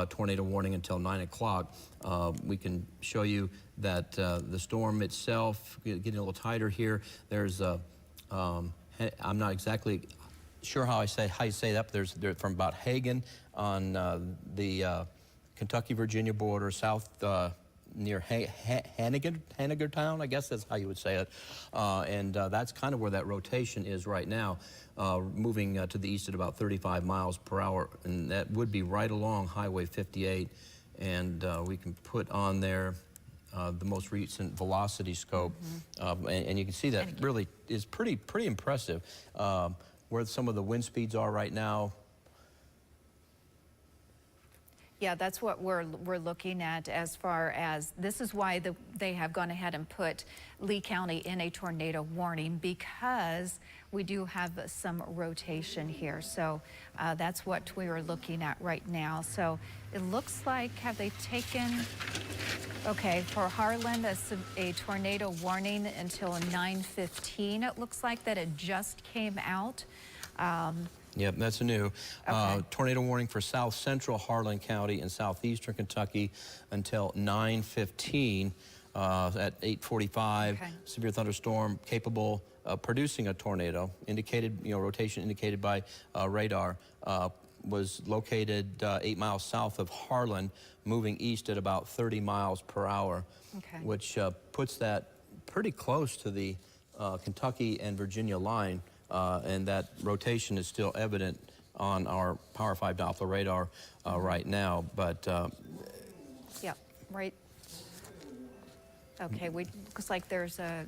tornado warning until 9 o'clock. We can show you that the storm itself, getting a little tighter here. There's I'm not exactly sure how you say that, but they're from about Hagen on the Kentucky-Virginia border, south near Hagerstown, I guess that's how you would say it. And that's kind of where that rotation is right now, moving to the east at about 35 miles per hour, and that would be right along Highway 58. And we can put on there the most recent velocity scope, and you can see that really is pretty impressive. Where some of the wind speeds are right now. Yeah, that's what we're looking at as far as, this is why they have gone ahead and put Lee County in a tornado warning, because we do have some rotation here. So that's what we are looking at right now. So it looks like, have they taken, okay, for Harlan, a tornado warning until 9:15. It looks like that it just came out. Yep, that's new. Tornado warning for south central Harlan County and southeastern Kentucky until 9:15. At 8:45, severe thunderstorm capable of producing a tornado. Indicated, rotation indicated by radar. Was located 8 miles south of Harlan, moving east at about 30 miles per hour, which puts that pretty close to the Kentucky and Virginia line. And that rotation is still evident on our Power 5 Doppler radar right now. But yeah, right. Okay, looks like there's a.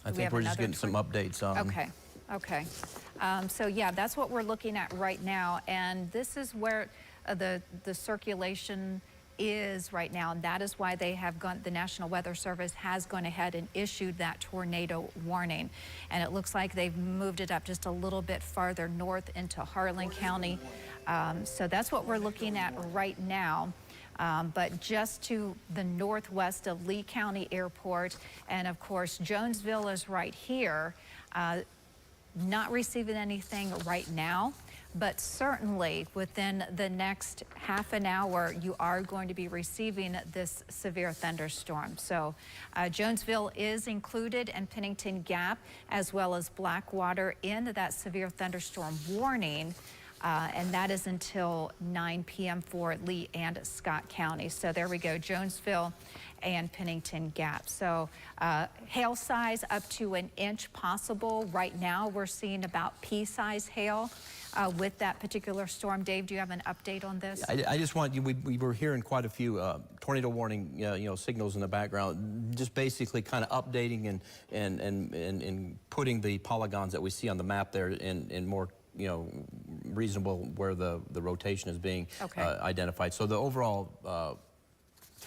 I think we're just getting some updates on. Okay. So yeah, that's what we're looking at right now, and this is where the circulation is right now, and that is why they have gone, the National Weather Service has gone ahead and issued that tornado warning. And it looks like they've moved it up just a little bit farther north into Harlan County. So that's what we're looking at right now. But just to the northwest of Lee County Airport, and of course Jonesville is right here, not receiving anything right now. But certainly within the next half an hour, you are going to be receiving this severe thunderstorm. So Jonesville is included, and Pennington Gap, as well as Blackwater, in that severe thunderstorm warning. And that is until 9 p.m. for Lee and Scott County. So there we go, Jonesville and Pennington Gap. So hail size up to 1 inch possible. Right now we're seeing about pea-size hail with that particular storm. Dave, do you have an update on this? I just want you, we were hearing quite a few tornado warning signals in the background, just basically kind of updating and putting the polygons that we see on the map there in more reasonable where the rotation is being identified. So the overall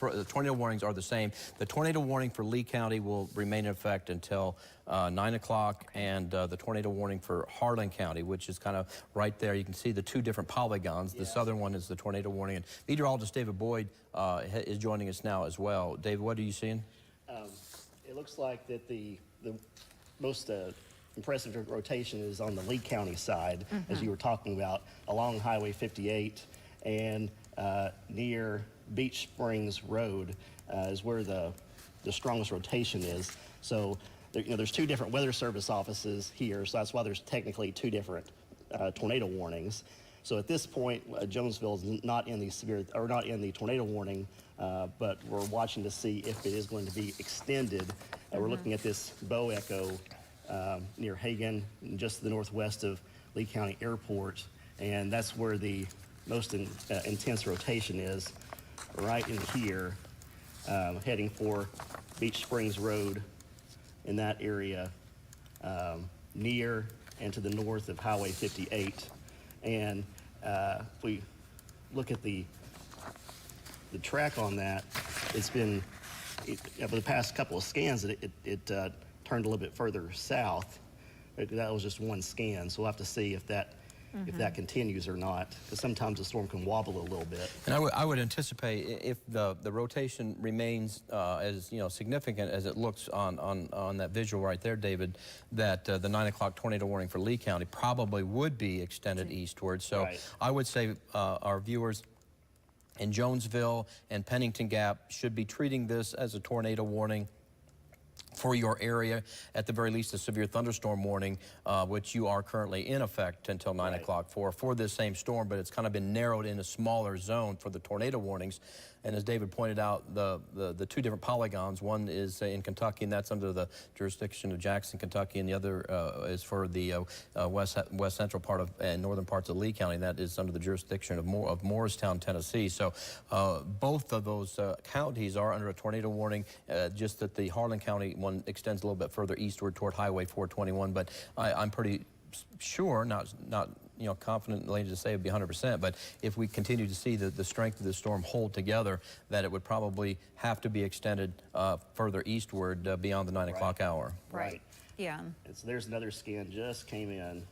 the tornado warnings are the same. The tornado warning for Lee County will remain in effect until 9 o'clock, and the tornado warning for Harlan County, which is kind of right there. You can see the two different polygons. The southern one is the tornado warning, and meteorologist David Boyd is joining us now as well. David, what are you seeing? It looks like that the most impressive rotation is on the Lee County side, as you were talking about, along Highway 58 and near Beach Springs Road is where the strongest rotation is. So there's two different Weather Service offices here, so that's why there's technically two different tornado warnings. So at this point, Jonesville is not in the tornado warning, but we're watching to see if it is going to be extended. We're looking at this bow echo near Hagen, just to the northwest of Lee County Airport, and that's where the most intense rotation is, right in here, heading for Beach Springs Road in that area, near and to the north of Highway 58. And if we look at the track on that, it's been, over the past couple of scans, it turned a little bit further south. That was just one scan, so we'll have to see if that continues or not, because sometimes the storm can wobble a little bit. And I would anticipate, if the rotation remains as significant as it looks on that visual right there, David, that the 9 o'clock tornado warning for Lee County probably would be extended eastward. So I would say our viewers And Jonesville and Pennington Gap should be treating this as a tornado warning for your area, at the very least a severe thunderstorm warning, which you are currently in effect until 9 o'clock for this same storm, but it's kind of been narrowed in a smaller zone for the tornado warnings. And as David pointed out, the two different polygons, one is in Kentucky, and that's under the jurisdiction of Jackson, Kentucky, and the other is for the west central part of and northern parts of Lee County, and that is under the jurisdiction of Morristown, Tennessee. So both of those counties are under a tornado warning, just that the Harlan County one extends a little bit further eastward toward Highway 421, but I'm pretty sure, not confidently to say it'd be 100%, but if we continue to see the strength of the storm hold together, that it would probably have to be extended further eastward beyond the 9 o'clock hour. Right. Yeah. And so there's another scan just came in.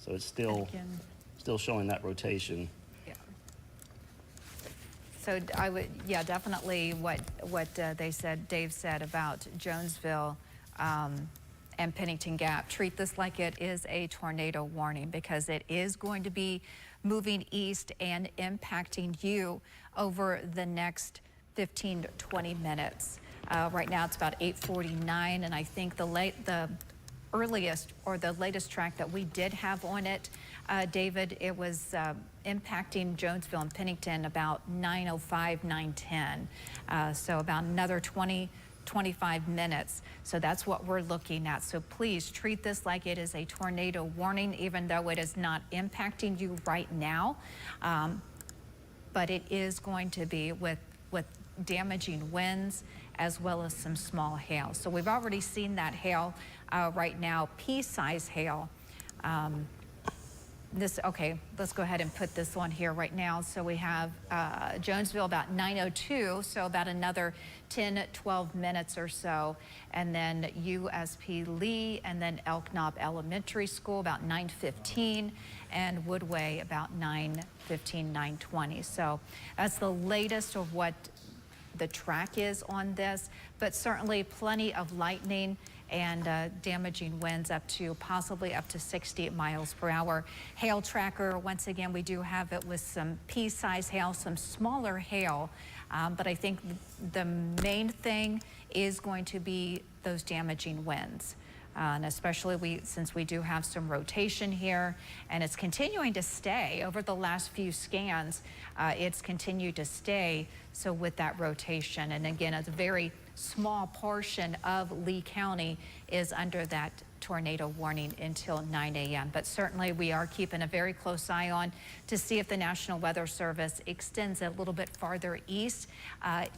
So it's still Again. still showing that rotation. Yeah. So I would, yeah, definitely what they said, Dave said about Jonesville and Pennington Gap. Treat this like it is a tornado warning, because it is going to be moving east and impacting you over the next 15 to 20 minutes. Right now it's about 8:49, and I think the earliest or the latest track that we did have on it, David, it was impacting Jonesville and Pennington about 9:05, 9:10. So about another 25 minutes. So that's what we're looking at. So please treat this like it is a tornado warning, even though it is not impacting you right now. But it is going to be with damaging winds as well as some small hail. So we've already seen that hail right now, pea-size hail. Okay, let's go ahead and put this on here right now. So we have Jonesville about 9:02, so about another 10, 12 minutes or so. And then USP Lee, and then Elk Knob Elementary School about 9:15, and Woodway about 9:15, 9:20. So that's the latest of what the track is on this, but certainly plenty of lightning and damaging winds possibly up to 60 miles per hour. Hail tracker, once again, we do have it with some pea-size hail, some smaller hail, but I think the main thing is going to be those damaging winds. And especially since we do have some rotation here, and it's continuing to stay over the last few scans, it's continued to stay. So with that rotation, and again, a very small portion of Lee County is under that tornado warning until 9 a.m. But certainly we are keeping a very close eye on to see if the National Weather Service extends a little bit farther east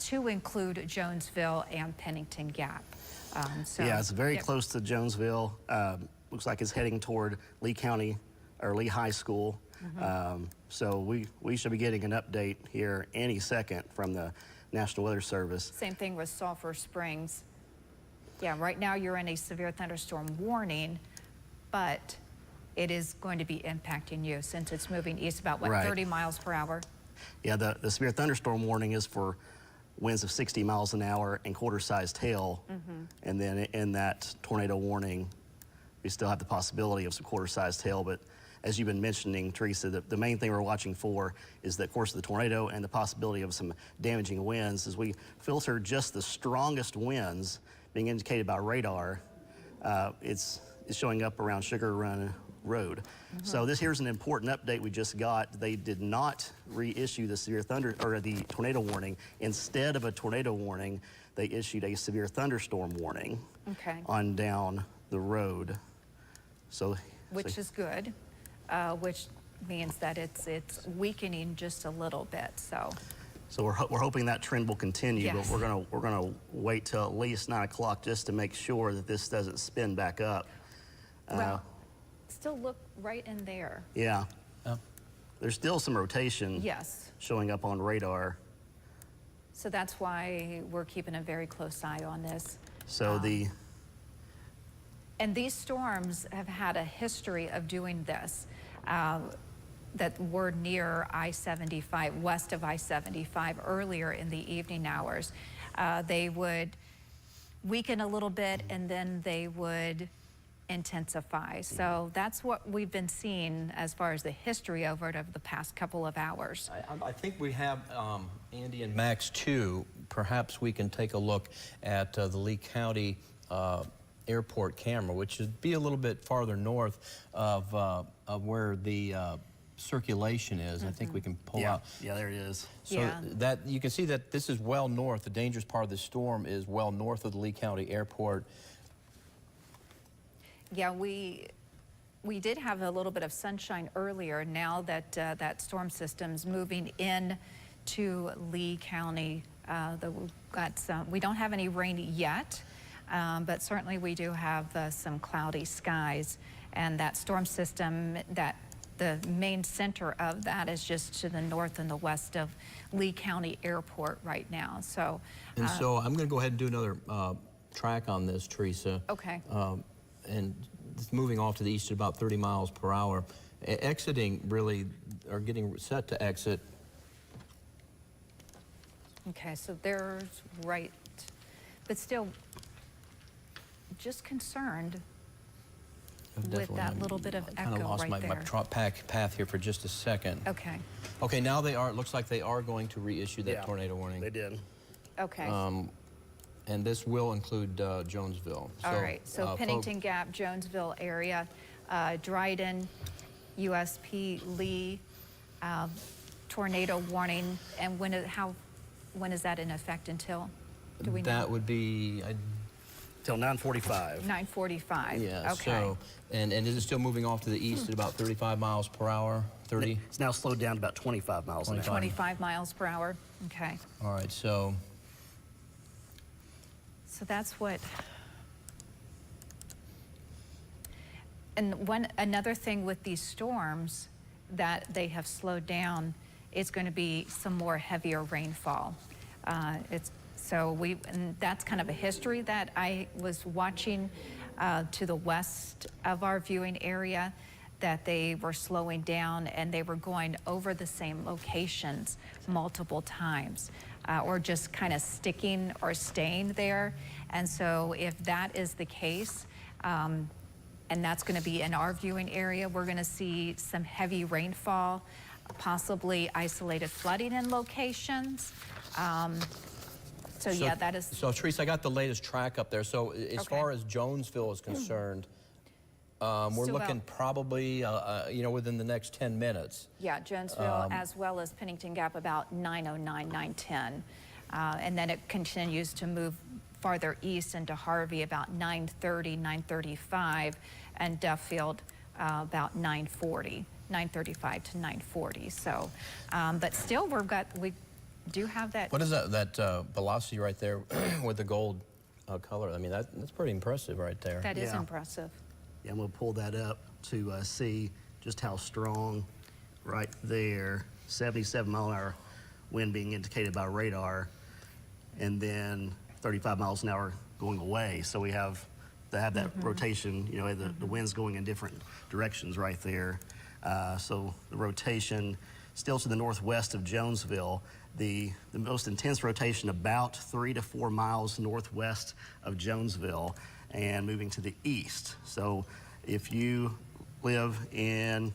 to include Jonesville and Pennington Gap. Yeah, it's very close to Jonesville. Looks like it's heading toward Lee County or Lee High School. So we should be getting an update here any second from the National Weather Service. Same thing with Sulphur Springs. Yeah, right now you're in a severe thunderstorm warning, but it is going to be impacting you since it's moving east about, what, 30 miles per hour? Yeah, the severe thunderstorm warning is for winds of 60 miles an hour and quarter-sized hail. And then in that tornado warning, we still have the possibility of some quarter-sized hail. But as you've been mentioning, Teresa, the main thing we're watching for is the course of the tornado and the possibility of some damaging winds. As we filter just the strongest winds being indicated by radar, it's showing up around Sugar Run Road. So here's an important update we just got. They did not reissue the severe the tornado warning. Instead of a tornado warning, they issued a severe thunderstorm warning on down the road. Which is good, which means that it's weakening just a little bit. So we're hoping that trend will continue, but we're gonna wait till at least 9 o'clock just to make sure that this doesn't spin back up. Well, still look right in there. Yeah. There's still some rotation showing up on radar. So that's why we're keeping a very close eye on this. So and these storms have had a history of doing this, that were near I-75, west of I-75 earlier in the evening hours. They would weaken a little bit, and then they would intensify. So that's what we've been seeing as far as the history over it over the past couple of hours. I think we have Andy and Max too. Perhaps we can take a look at the Lee County airport camera, which would be a little bit farther north of where the circulation is. I think we can pull Yeah, out. yeah, there it is. So Yeah. that you can see that this is well north. The dangerous part of the storm is well north of the Lee County airport. Yeah, we did have a little bit of sunshine earlier. Now that that storm system's moving in to Lee County, we've got we don't have any rain yet, but certainly we do have some cloudy skies. And that storm system, the main center of that is just to the north and the west of Lee County Airport right now. So, And so I'm going to go ahead and do another track on this, Teresa. okay. And it's moving off to the east at about 30 miles per hour. Exiting really, or getting set to exit. Okay, so there's right, but still just concerned with that little bit of kind of echo lost right my there. path here for just a second. Okay, Okay, now they are, it looks like they are going to reissue that Yeah, tornado warning. They did. okay. And this will include Jonesville. All right, so folks- Pennington Gap, Jonesville area, Dryden, USP, Lee, tornado warning, and when is that in effect until? Do we know? That would be, Till 9:45. 9:45. yeah, Okay. so, and is it still moving off to the east at about 35 miles per hour? 30? It's now slowed down to about 25 miles an hour. 25 miles per hour. Okay. All right, so So that's what. And another thing with these storms that they have slowed down, it's going to be some more heavier rainfall. And that's kind of a history that I was watching to the west of our viewing area, that they were slowing down and they were going over the same locations multiple times, or just kind of sticking or staying there. And so if that is the case, and that's going to be in our viewing area, we're going to see some heavy rainfall, possibly isolated flooding in locations. So yeah, that is. So Teresa, I got the latest track up there. So as Okay. far as Jonesville is concerned, we're So looking probably, within the next 10 minutes. Yeah, Jonesville as well as Pennington Gap about 9:09, 9:10. And then it continues to move farther east into Harvey about 9:30, 9:35, and Duffield about 9:40, 9:35 to 9:40. So, but still we do have that. What is that velocity right there with the gold color? I mean, that's pretty impressive right there. That is Yeah. impressive. Yeah, I'm going to pull that up to see just how strong right there. 77 mile an hour wind being indicated by radar, and then 35 miles an hour going away. So we have to have that rotation, the wind's going in different directions right there. So the rotation still to the northwest of Jonesville. The most intense rotation about 3 to 4 miles northwest of Jonesville and moving to the east. So if you live in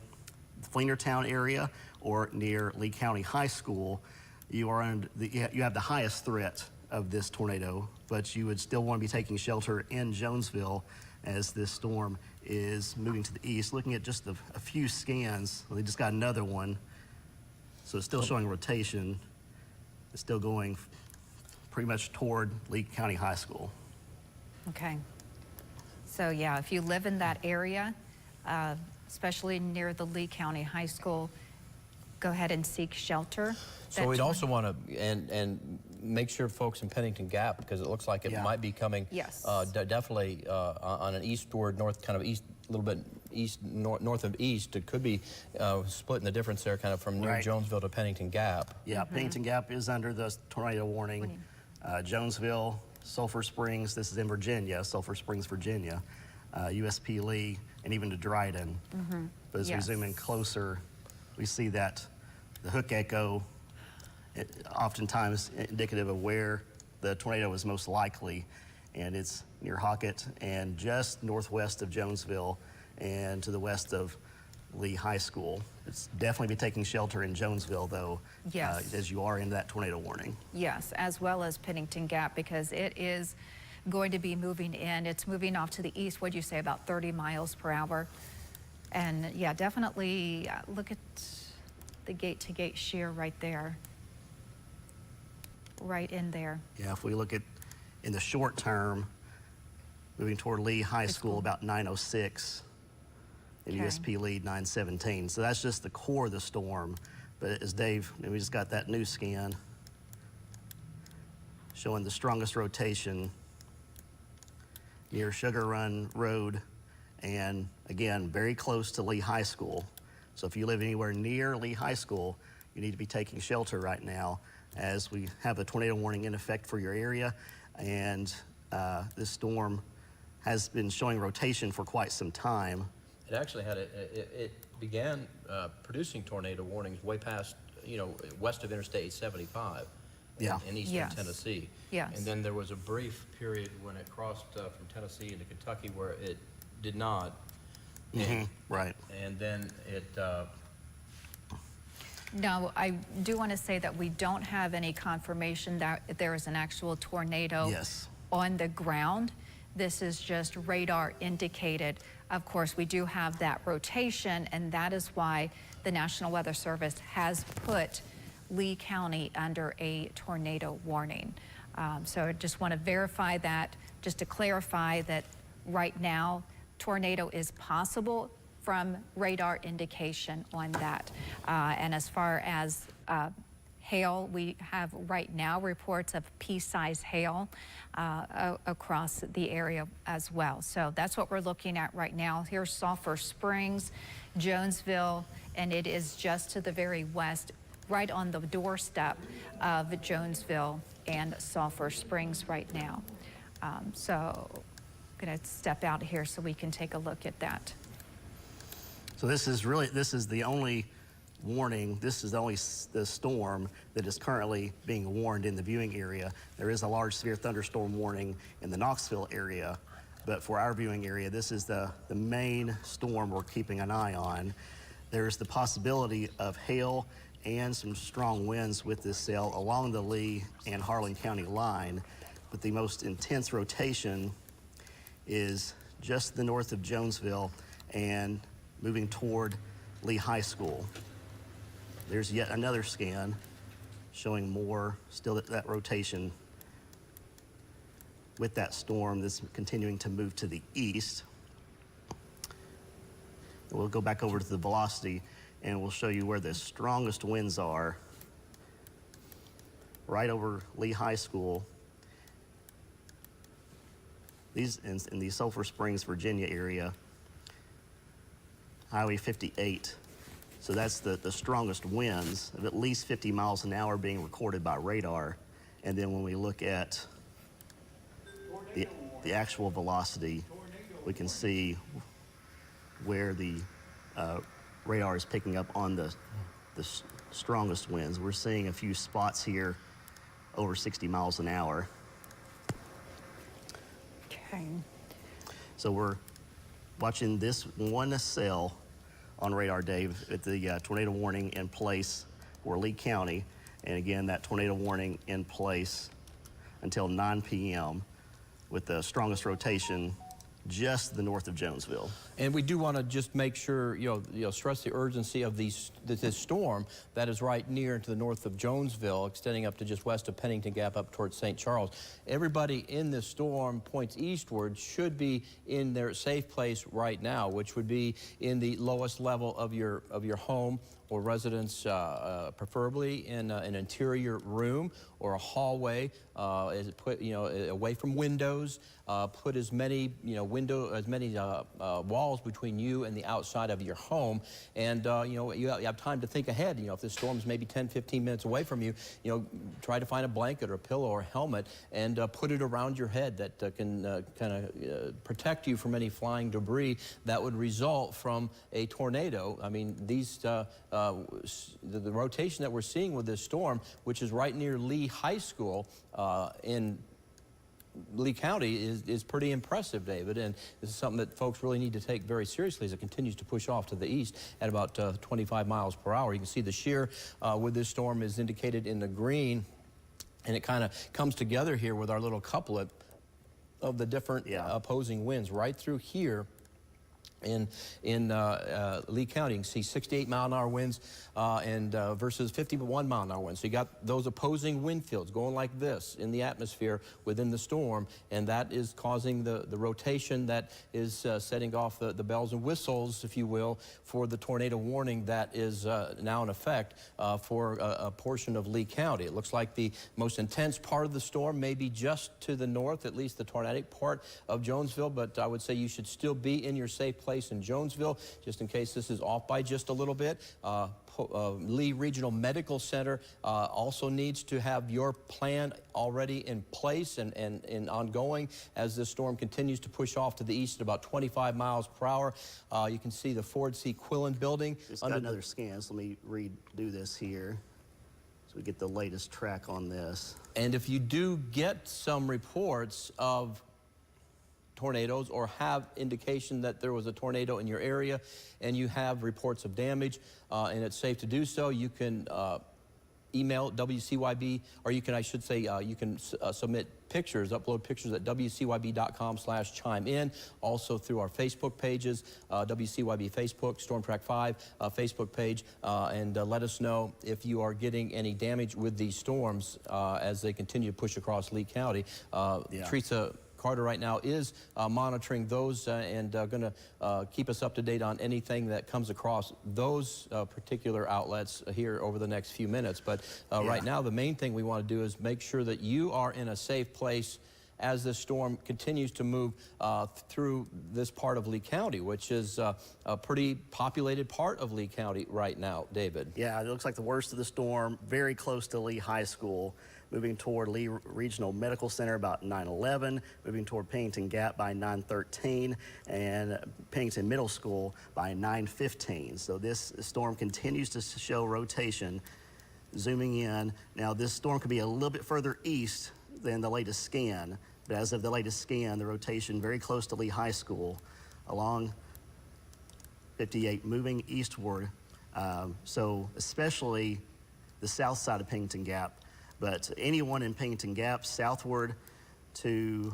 the Fleenertown area or near Lee County High School, you have the highest threat of this tornado, but you would still want to be taking shelter in Jonesville as this storm is moving to the east. Looking at just a few scans, they just got another one. So it's still showing rotation. It's still going pretty much toward Lee County High School. Okay. So yeah, if you live in that area, especially near the Lee County High School, go ahead and seek shelter. So we'd also want to, and make sure folks in Pennington Gap, because it looks like it Yeah. might be coming. Yes. Definitely on an eastward, north, kind of east, a little bit east, north of east. It could be splitting the difference there, kind of from near Right. Jonesville to Pennington Gap. Yeah, Pennington Gap is under the tornado warning. Jonesville, Sulphur Springs, this is in Virginia, Sulphur Springs, Virginia, USP Lee, and even to Dryden. But as we Yes. zoom in closer, we see that the hook echo, oftentimes indicative of where the tornado is most likely. and it's near Hockett and just northwest of Jonesville and to the west of Lee High School. It's definitely be taking shelter in Jonesville, though, Yes. as you are in that tornado warning. Yes, as well as Pennington Gap, because it is going to be moving in. It's moving off to the east, what'd you say, about 30 miles per hour? And yeah, definitely look at the gate-to-gate shear right there. Right in there. Yeah, if we look at in the short term, moving toward Lee High School about 906, and Okay. USP lead 917. So that's just the core of the storm. But as Dave, we just got that new scan showing the strongest rotation near Sugar Run Road, and again, very close to Lee High School. So if you live anywhere near Lee High School, you need to be taking shelter right now as we have a tornado warning in effect for your area. And this storm has been showing rotation for quite some time. It actually had it began producing tornado warnings way past, west of Interstate 75 Yeah. in eastern Yes. Tennessee. Yes. And then there was a brief period when it crossed from Tennessee into Kentucky where it did not. Right. And then it, Now, I do want to say that we don't have any confirmation that there is an actual tornado Yes. on the ground. This is just radar indicated. Of course, we do have that rotation, and that is why the National Weather Service has put Lee County under a tornado warning. So I just want to verify that, just to clarify that right now, tornado is possible from radar indication on that. And as far as hail, we have right now reports of pea-size hail across the area as well. So that's what we're looking at right now. Here's Sulphur Springs, Jonesville, and it is just to the very west, right on the doorstep of Jonesville and Sulphur Springs right now. So I'm going to step out here so we can take a look at that. So this is the only warning, this is the storm that is currently being warned in the viewing area. There is a large severe thunderstorm warning in the Knoxville area, but for our viewing area, this is the main storm we're keeping an eye on. There's the possibility of hail and some strong winds with this cell along the Lee and Harlan County line, but the most intense rotation is just the north of Jonesville and moving toward Lee High School. There's yet another scan showing more, still that rotation with that storm that's continuing to move to the east. We'll go back over to the velocity and we'll show you where the strongest winds are. Right over Lee High School. These in the Sulphur Springs, Virginia area. Highway 58. So that's the strongest winds of at least 50 miles an hour being recorded by radar. And then when we look at the actual velocity, we can see where the radar is picking up on the strongest winds. We're seeing a few spots here over 60 miles an hour. Okay. So we're watching this one cell on radar, Dave, at the tornado warning in place for Lee County. And again, that tornado warning in place until 9 p.m. with the strongest rotation just the north of Jonesville. and we do want to just make sure, stress the urgency of this storm that is right near to the north of Jonesville, extending up to just west of Pennington Gap up towards St. Charles. Everybody in this storm points eastward should be in their safe place right now, which would be in the lowest level of your home or residence, preferably in an interior room or a hallway, away from windows. Put as many, walls between you and the outside of your home, and you have time to think ahead. If this storm is maybe 10, 15 minutes away from you, try to find a blanket or a pillow or a helmet and put it around your head that can kind of protect you from any flying debris that would result from a tornado. I mean, the rotation that we're seeing with this storm, which is right near Lee High School in Lee County is pretty impressive, David, and this is something that folks really need to take very seriously as it continues to push off to the east at about 25 miles per hour. You can see the shear with this storm is indicated in the green, and it kind of comes together here with our little couplet of the different opposing winds right through here. In Lee County, you can see 68-mile-an-hour winds versus 51-mile-an-hour winds. So you got those opposing wind fields going like this in the atmosphere within the storm, and that is causing the rotation that is setting off the bells and whistles, if you will, for the tornado warning that is now in effect for a portion of Lee County. It looks like the most intense part of the storm may be just to the north, at least the tornadic part of Jonesville, but I would say you should still be in your safe place in Jonesville, just in case this is off by just a little bit. Lee Regional Medical Center also needs to have your plan already in place and ongoing as this storm continues to push off to the east at about 25 miles per hour. You can see the Ford C. Quillen building. Just got another scan, so let me redo this here so we get the latest track on this. And if you do get some reports of tornadoes or have indication that there was a tornado in your area and you have reports of damage and it's safe to do so, you can email WCYB, or you can, I should say, you can submit pictures, upload pictures at WCYB.com/chime-in, also through our Facebook pages, WCYB Facebook, Storm Track 5 Facebook page, and let us know if you are getting any damage with these storms as they continue to push across Lee County. Teresa Carter right now is monitoring those and going to keep us up to date on anything that comes across those particular outlets here over the next few minutes. But right now, the main thing we want to do is make sure that you are in a safe place as this storm continues to move through this part of Lee County, which is a pretty populated part of Lee County right now, David. Yeah, it looks like the worst of the storm, very close to Lee High School, moving toward Lee Regional Medical Center about 9:11, moving toward Pennington Gap by 9:13, and Pennington Middle School by 9:15. So this storm continues to show rotation. Zooming in, now this storm could be a little bit further east than the latest scan, but as of the latest scan, the rotation very close to Lee High School along 58 moving eastward. So especially the south side of Pennington Gap, but anyone in Pennington Gap southward to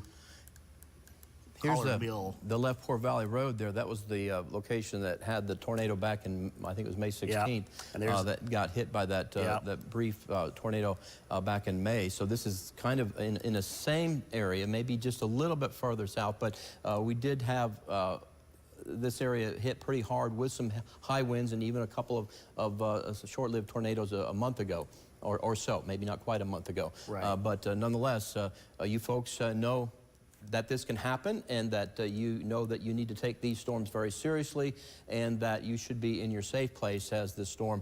Here's Collarville. the Left-Port Valley Road there. That was the location that had the tornado back in, I think it was May 16th, and that got hit by that, that brief tornado back in May. So this is kind of in the same area, maybe just a little bit further south, but we did have this area hit pretty hard with some high winds and even a couple of short-lived tornadoes a month ago. Or so, maybe not quite a month ago. Right. But nonetheless, you folks know that this can happen and that you know that you need to take these storms very seriously and that you should be in your safe place as this storm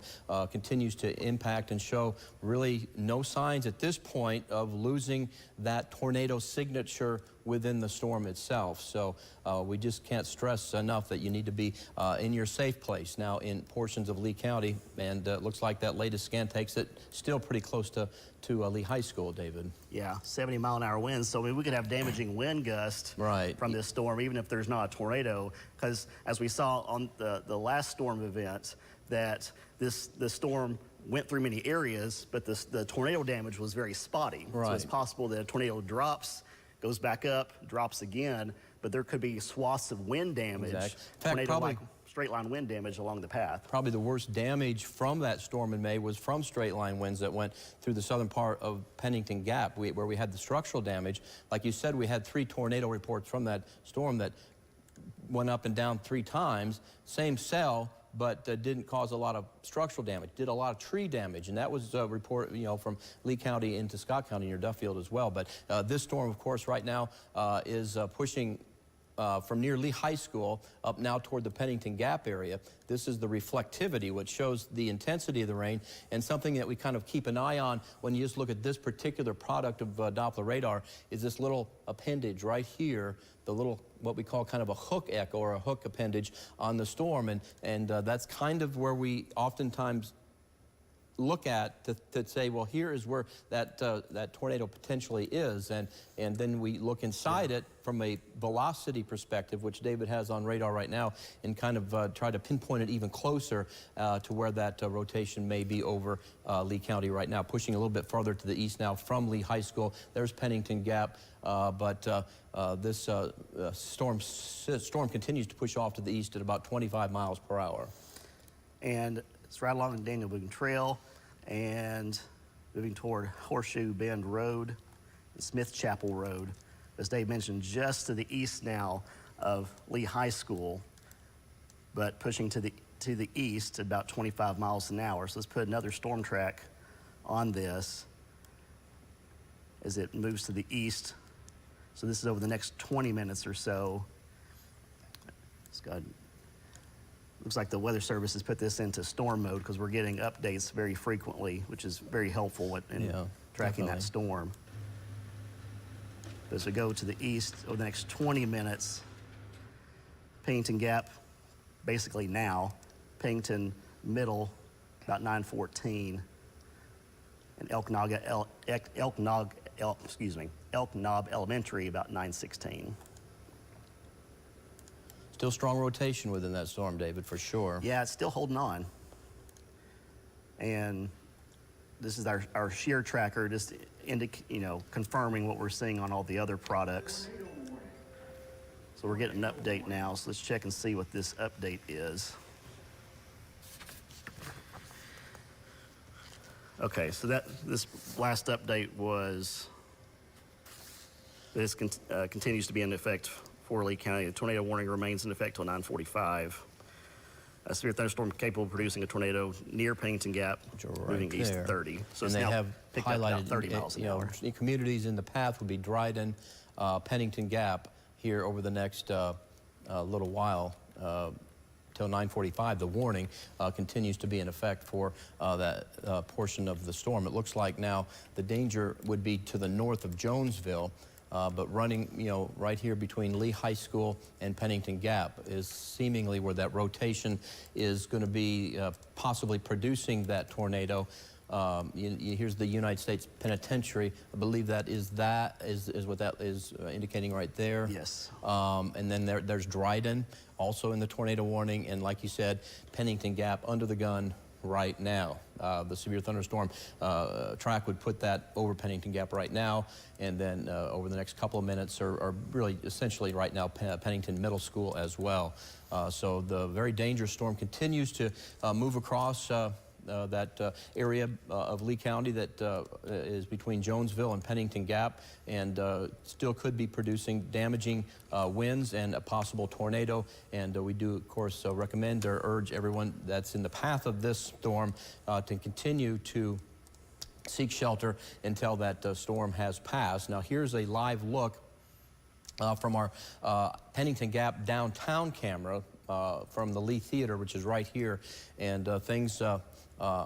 continues to impact and show really no signs at this point of losing that tornado signature within the storm itself. So we just can't stress enough that you need to be in your safe place now in portions of Lee County, and it looks like that latest scan takes it still pretty close to Lee High School, David. Yeah, 70-mile-an-hour winds. So I mean, we could have damaging wind gusts from this storm, even if there's not a tornado, because as we saw on the last storm event, that the storm went through many areas, but the tornado damage was very spotty. Right. So it's possible that a tornado drops, goes back up, drops again, but there could be swaths of wind damage, Exactly. In fact, tornado-like straight line wind damage along the path. Probably the worst damage from that storm in May was from straight line winds that went through the southern part of Pennington Gap, where we had the structural damage. Like you said, we had 3 tornado reports from that storm that went up and down 3 times, same cell, but didn't cause a lot of structural damage, did a lot of tree damage, and that was a report, from Lee County into Scott County near Duffield as well. But this storm, of course, right now is pushing from near Lee High School up now toward the Pennington Gap area. This is the reflectivity, which shows the intensity of the rain, and something that we kind of keep an eye on when you just look at this particular product of Doppler radar is this little appendage right here, the little, what we call kind of a hook echo or a hook appendage on the storm, and that's kind of where we oftentimes look at to say, well, here is where that that tornado potentially is, and then we look inside it from a velocity perspective, which David has on radar right now, and kind of try to pinpoint it even closer to where that rotation may be over Lee County right now, pushing a little bit farther to the east now from Lee High School. There's Pennington Gap, but this storm continues to push off to the east at about 25 miles per hour. And it's right along the Daniel Boone Trail and moving toward Horseshoe Bend Road and Smith Chapel Road. As Dave mentioned, just to the east now of Lee High School, but pushing to the east at about 25 miles an hour. So let's put another storm track on this as it moves to the east. So this is over the next 20 minutes or so. It's got, looks like the Weather Service has put this into storm mode because we're getting updates very frequently, which is very helpful in tracking that storm. As we go to the east over the next 20 minutes, Pennington Gap, basically now, Pennington Middle, about 9:14, and Elk Knob Elementary, about 9:16. Still strong rotation within that storm, David, for sure. Yeah, it's still holding on. And this is our shear tracker, just confirming what we're seeing on all the other products. So we're getting an update now, so let's check and see what this update is. Okay, so this last update was, this continues to be in effect for Lee County. The tornado warning remains in effect till 9:45. A severe thunderstorm capable of producing a tornado near Pennington Gap, moving east at 30. So and it's they now have picked up highlighted about 30 miles an hour. Communities in the path would be Dryden, Pennington Gap here over the next little while. Till 9:45, the warning continues to be in effect for that portion of the storm. It looks like now the danger would be to the north of Jonesville, but running, right here between Lee High School and Pennington Gap is seemingly where that rotation is going to be possibly producing that tornado. Here's the United States Penitentiary. I believe that is what that is indicating right there. Yes. And then there's Dryden, also in the tornado warning, and like you said, Pennington Gap under the gun right now. The severe thunderstorm track would put that over Pennington Gap right now, and then over the next couple of minutes, or really essentially right now, Pennington Middle School as well. So the very dangerous storm continues to move across that area of Lee County that is between Jonesville and Pennington Gap, and still could be producing damaging winds and a possible tornado. And we do, of course, recommend or urge everyone that's in the path of this storm to continue to seek shelter until that storm has passed. Now, here's a live look from our Pennington Gap downtown camera from the Lee Theater, which is right here, and things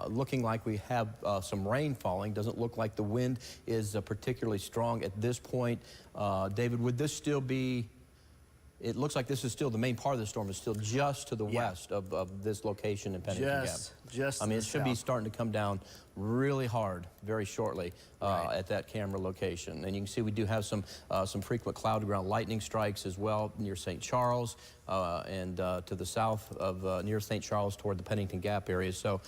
looking like we have some rain falling. Doesn't look like the wind is particularly strong at this point. David, would this still be, it looks like this is still, the main part of the storm is still just to the west of this location in Pennington Gap. Just I mean, it should be starting to come down really hard very shortly at that camera location. And you can see we do have some frequent cloud to ground lightning strikes as well near St. Charles and to the south of near St. Charles toward the Pennington Gap area. So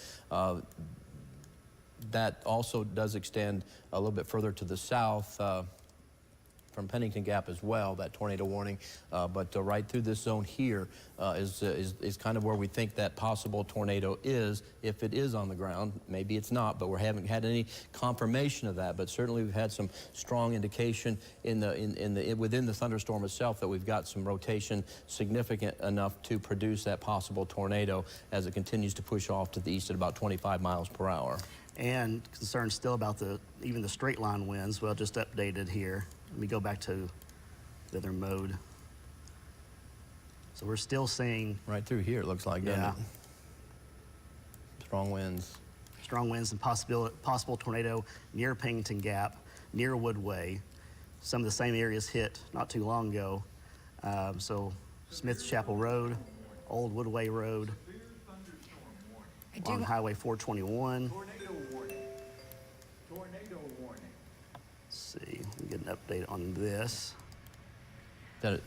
that also does extend a little bit further to the south from Pennington Gap as well, that tornado warning, but right through this zone here is kind of where we think that possible tornado is, if it is on the ground. Maybe it's not, but we haven't had any confirmation of that. But certainly we've had some strong indication within the thunderstorm itself that we've got some rotation significant enough to produce that possible tornado as it continues to push off to the east at about 25 miles per hour. And concerned still about even the straight line winds. Well, just updated here. Let me go back to the other mode. So we're still seeing right through here, it looks like, doesn't it? Strong winds. Strong winds and possible tornado near Pennington Gap, near Woodway. Some of the same areas hit not too long ago. So Smith Chapel Road, Old Woodway Road, on Highway 421. Let's see, we get an update on this. That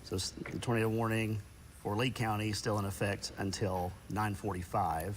So the tornado warning for Lee County is still in effect until 9:45.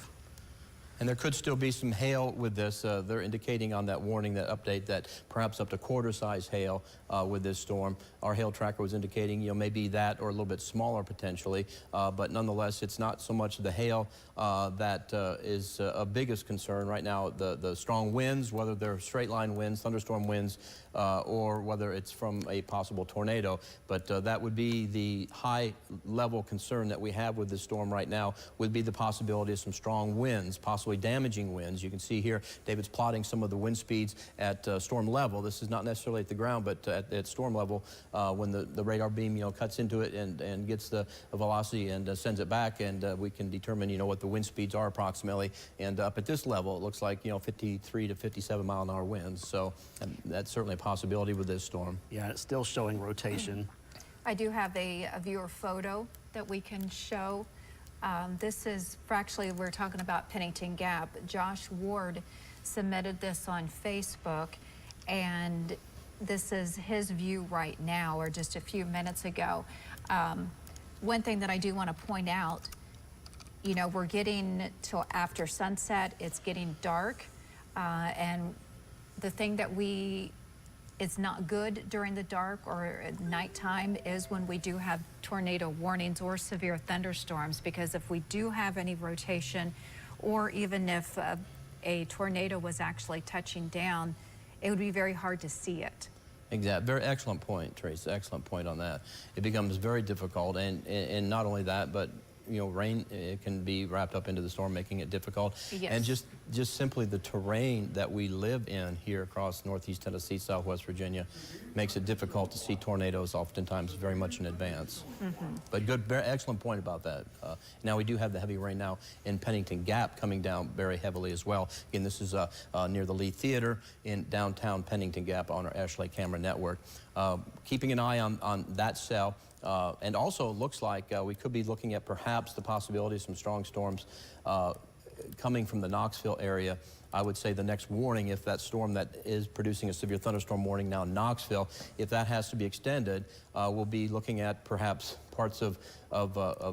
And there could still be some hail with this. They're indicating on that warning, that update, that perhaps up to quarter-size hail with this storm. Our hail tracker was indicating, maybe that or a little bit smaller potentially. But nonetheless, it's not so much the hail that is a biggest concern right now. The strong winds, whether they're straight-line winds, thunderstorm winds, or whether it's from a possible tornado. But that would be the high-level concern that we have with this storm right now, would be the possibility of some strong winds, possibly damaging winds. You can see here, David's plotting some of the wind speeds at storm level. This is not necessarily at the ground, but at storm level, when the radar beam, cuts into it and gets the velocity and sends it back, and we can determine, what the wind speeds are approximately. And up at this level, it looks like, 53 to 57 mile an hour winds. So that's certainly a possibility with this storm. Yeah, it's still showing rotation. I do have a viewer photo that we can show. This is, actually, we're talking about Pennington Gap. Josh Ward submitted this on Facebook, and this is his view right now, or just a few minutes ago. One thing that I do want to point out, we're getting till after sunset, it's getting dark, and the thing that it's not good during the dark or at nighttime is when we do have tornado warnings or severe thunderstorms, because if we do have any rotation, or even if a tornado was actually touching down, it would be very hard to see it. Exactly. Very excellent point, Trace. Excellent point on that. It becomes very difficult, and not only that, but rain, it can be wrapped up into the storm, making it difficult. Yes. And just simply the terrain that we live in here across Northeast Tennessee, Southwest Virginia, makes it difficult to see tornadoes oftentimes very much in advance. But good, very excellent point about that. Now we do have the heavy rain now in Pennington Gap coming down very heavily as well. Again, this is near the Lee Theater in downtown Pennington Gap on our Ashley Camera Network. Keeping an eye on that cell. And also it looks like we could be looking at perhaps the possibility of some strong storms coming from the Knoxville area. I would say the next warning, if that storm that is producing a severe thunderstorm warning now in Knoxville, if that has to be extended, we'll be looking at perhaps parts of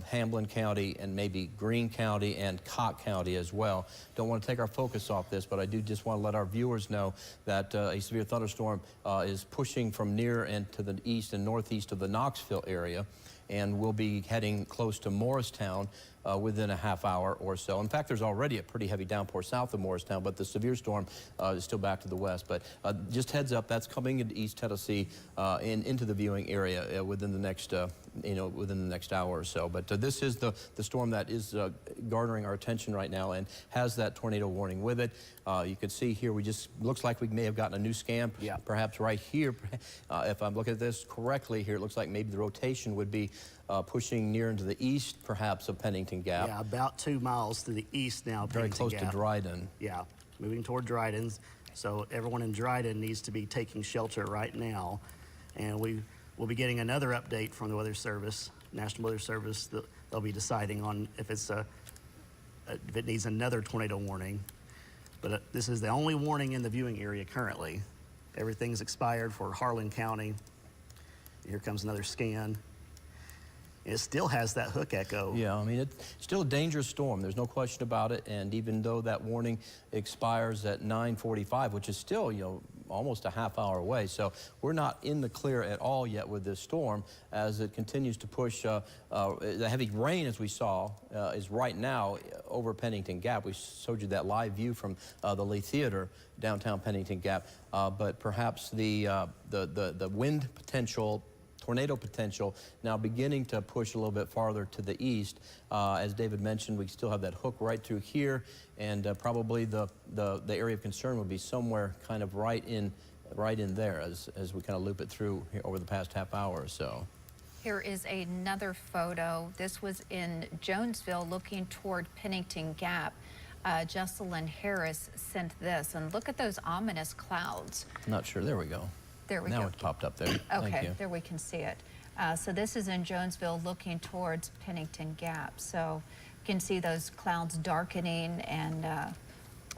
Hamlin County and maybe Greene County and Cott County as well. Don't want to take our focus off this, but I do just want to let our viewers know that a severe thunderstorm is pushing from near and to the east and northeast of the Knoxville area, and we'll be heading close to Morristown within a half hour or so. In fact, there's already a pretty heavy downpour south of Morristown, but the severe storm is still back to the west. But just heads up, that's coming into East Tennessee into the viewing area within the next, within the next hour or so. But this is the storm that is garnering our attention right now and has that tornado warning with it. You can see here, looks like we may have gotten a new scan, perhaps right here. If I'm looking at this correctly here, it looks like maybe the rotation would be pushing near into the east, perhaps, of Pennington Gap. Yeah, about 2 miles to the east now. Very close to Dryden. Yeah, moving toward Dryden. So everyone in Dryden needs to be taking shelter right now. And we will be getting another update from the Weather Service, National Weather Service. They'll be deciding on if it needs another tornado warning. But this is the only warning in the viewing area currently. Everything's expired for Harlan County. Here comes another scan. It still has that hook echo. Yeah, I mean, it's still a dangerous storm. There's no question about it. And even though that warning expires at 9:45, which is still, almost a half hour away. So we're not in the clear at all yet with this storm as it continues to push. The heavy rain, as we saw, is right now over Pennington Gap. We showed you that live view from the Lee Theater, downtown Pennington Gap. But perhaps the wind potential, tornado potential, now beginning to push a little bit farther to the east. As David mentioned, we still have that hook right through here, and probably the area of concern would be somewhere kind of right in there as we kind of loop it through here over the past half hour or so. Here is another photo. This was in Jonesville looking toward Pennington Gap. Jocelyn Harris sent this, and look at those ominous clouds. Not sure. There we go. There we go. Now it popped up there. Thank Okay, you. there we can see it. So this is in Jonesville looking towards Pennington Gap. So you can see those clouds darkening and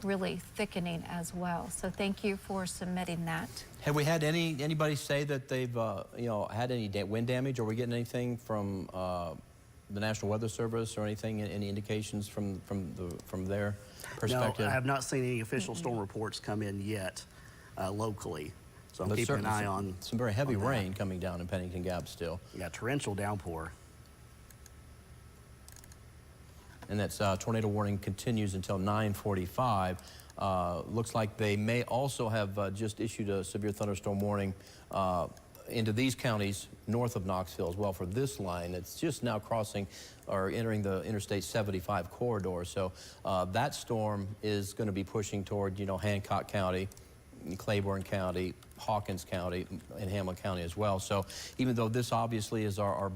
really thickening as well. So thank you for submitting that. Have we had anybody say that they've you know, had any wind damage? Are we getting anything from the National Weather Service or anything? Any indications from their perspective? No, I have not seen any official storm reports come in yet locally. So I'm There's keeping an certainly eye on some very heavy on that. rain coming down in Pennington Gap still. Yeah, torrential downpour. And that tornado warning continues until 9:45. Looks like they may also have just issued a severe thunderstorm warning into these counties north of Knoxville as well for this line. It's just now crossing or entering the Interstate 75 corridor. So that storm is going to be pushing toward, you know, Hancock County, Claiborne County, Hawkins County, and Hamlin County as well. So even though this obviously is our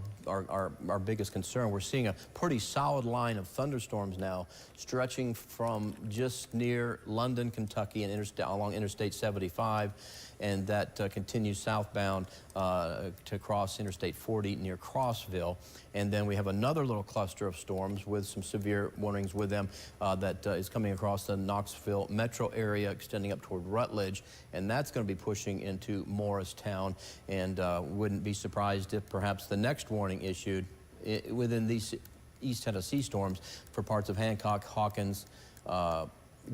biggest concern, we're seeing a pretty solid line of thunderstorms now stretching from just near London, Kentucky, and along Interstate 75, and that continues southbound to cross Interstate 40 near Crossville. And then we have another little cluster of storms with some severe warnings with them that is coming across the Knoxville metro area, extending up toward Rutledge, and that's going to be pushing into Morristown. And wouldn't be surprised if perhaps the next warning issued within these East Tennessee storms for parts of Hancock, Hawkins,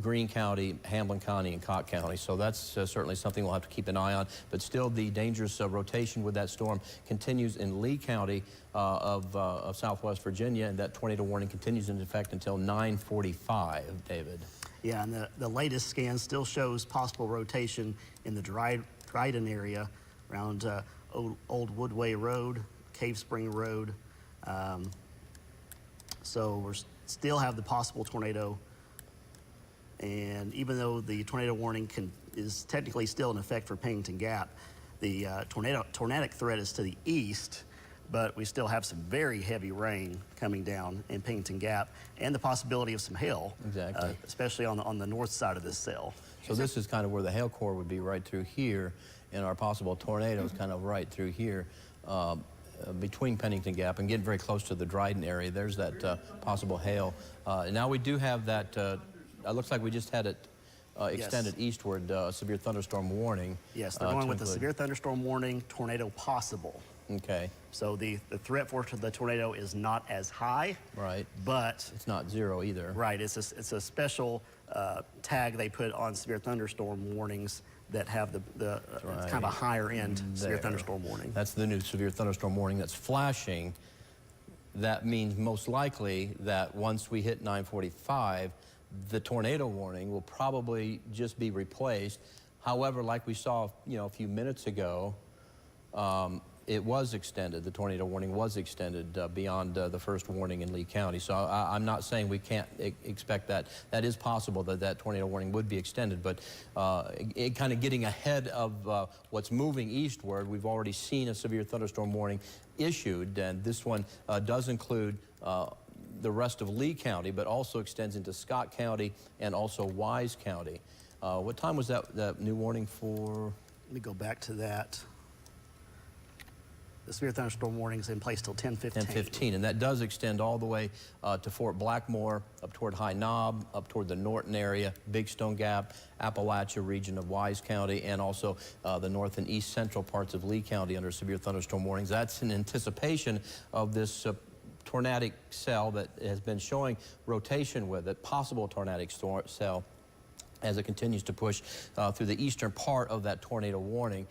Greene County, Hamlin County, and Cott County. So that's certainly something we'll have to keep an eye on. But still, the dangerous rotation with that storm continues in Lee County of Southwest Virginia, and that tornado warning continues in effect until 9:45, David. Yeah, and the latest scan still shows possible rotation in the Dryden area around Old Woodway Road, Cave Spring Road. So we still have the possible tornado. And even though the tornado warning is technically still in effect for Pennington Gap, the tornadic threat is to the east, but we still have some very heavy rain coming down in Pennington Gap and the possibility of some hail, Exactly. especially on the north side of this cell. So this is kind of where the hail core would be, right through here, and our possible tornadoes kind of right through here. Between Pennington Gap and getting very close to the Dryden area. There's that possible hail. And now we do have that, it looks like we just had it extended eastward, severe thunderstorm warning. Yes, they're going with the severe thunderstorm warning, tornado possible. Okay. So the threat for the tornado is not as high. Right. But it's not zero either. Right, it's a special tag they put on severe thunderstorm warnings that have the right. kind of a higher end severe thunderstorm warning. That's the new severe thunderstorm warning that's flashing. That means most likely that once we hit 9:45, the tornado warning will probably just be replaced. However, like we saw, you know, a few minutes ago, it was extended. The tornado warning was extended beyond the first warning in Lee County. So I'm not saying we can't expect that. That is possible that tornado warning would be extended, but kind of getting ahead of what's moving eastward, we've already seen a severe thunderstorm warning issued, and this one does include the rest of Lee County, but also extends into Scott County and also Wise County. What time was that new warning for? Let me go back to that. The severe thunderstorm warning is in place till 10:15. 10:15, and that does extend all the way to Fort Blackmore, up toward High Knob, up toward the Norton area, Big Stone Gap, Appalachia region of Wise County, and also the north and east central parts of Lee County under severe thunderstorm warnings. That's in anticipation of this tornadic cell that has been showing rotation with it, possible tornadic cell, as it continues to push through the eastern part of that tornado warning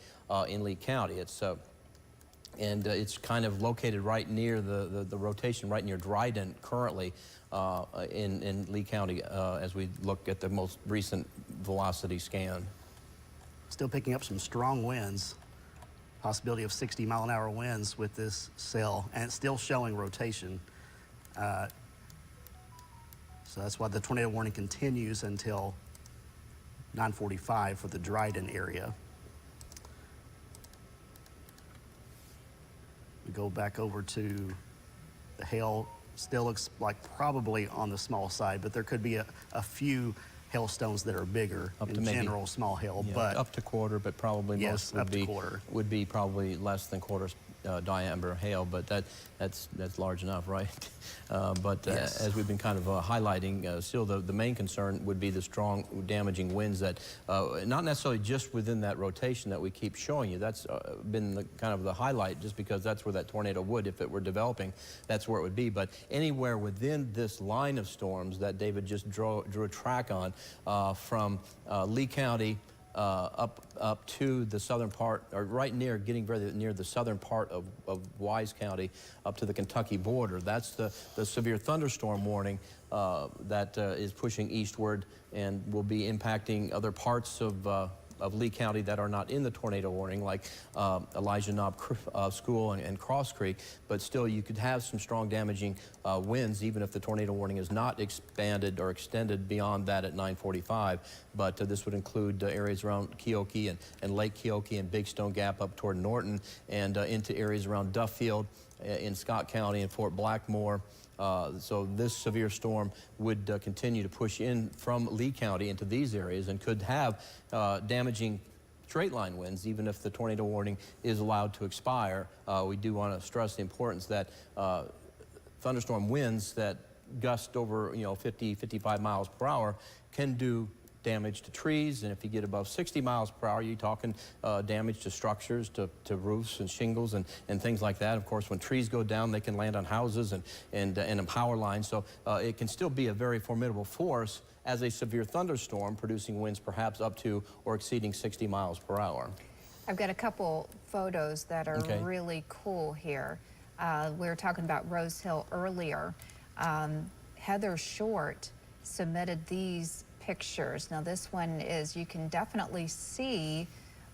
in Lee County. It's kind of located right near the rotation, right near Dryden currently in Lee County as we look at the most recent velocity scan. Still picking up some strong winds, possibility of 60-mile-an-hour winds with this cell, and it's still showing rotation. So that's why the tornado warning continues until 9:45 for the Dryden area. We go back over to the hail. Still looks like probably on the small side, but there could be a few hailstones that are bigger in general, small hail. Yeah, but up to quarter, but probably yes, most would be probably less than quarters. diameter hail, but that's large enough, right? Yes. As we've been kind of highlighting, still the main concern would be the strong damaging winds that, not necessarily just within that rotation that we keep showing you. That's been kind of the highlight, just because that's where that tornado would, if it were developing, that's where it would be. But anywhere within this line of storms that David just drew a track on, from Lee County up to the southern part, or right near, getting very near the southern part of Wise County, up to the Kentucky border. That's the severe thunderstorm warning that is pushing eastward and will be impacting other parts of Lee County that are not in the tornado warning, like Elijah Knob School and Cross Creek, but still you could have some strong damaging winds even if the tornado warning is not expanded or extended beyond that at 9:45. But this would include areas around Keokee and Lake Keokee and Big Stone Gap up toward Norton, and into areas around Duffield in Scott County and Fort Blackmore. So this severe storm would continue to push in from Lee County into these areas and could have damaging straight line winds even if the tornado warning is allowed to expire. We do want to stress the importance that thunderstorm winds that gust over 50, 55 miles per hour can do damage to trees, and if you get above 60 miles per hour, you're talking damage to structures, to roofs and shingles and things like that. Of course, when trees go down, they can land on houses and power lines, so it can still be a very formidable force as a severe thunderstorm, producing winds perhaps up to or exceeding 60 miles per hour. I've got a couple photos that are really cool here. We were talking about Rose Hill earlier. Heather Short submitted these pictures. Now this one is, you can definitely see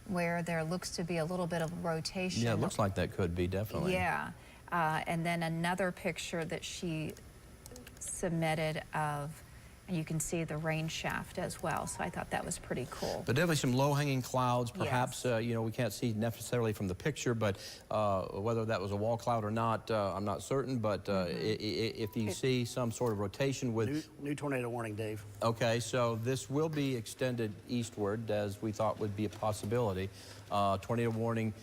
where there looks to be a little bit of rotation. Yeah, it looks like that could be, definitely. Yeah, and then another picture that she submitted of, and you can see the rain shaft as well, so I thought that was pretty cool. But definitely some low-hanging clouds, perhaps, we can't see necessarily from the picture, but whether that was a wall cloud or not, I'm not certain, but if you see some sort of rotation with... New tornado warning, Dave. Okay, so this will be extended eastward, as we thought would be a possibility. Tornado warning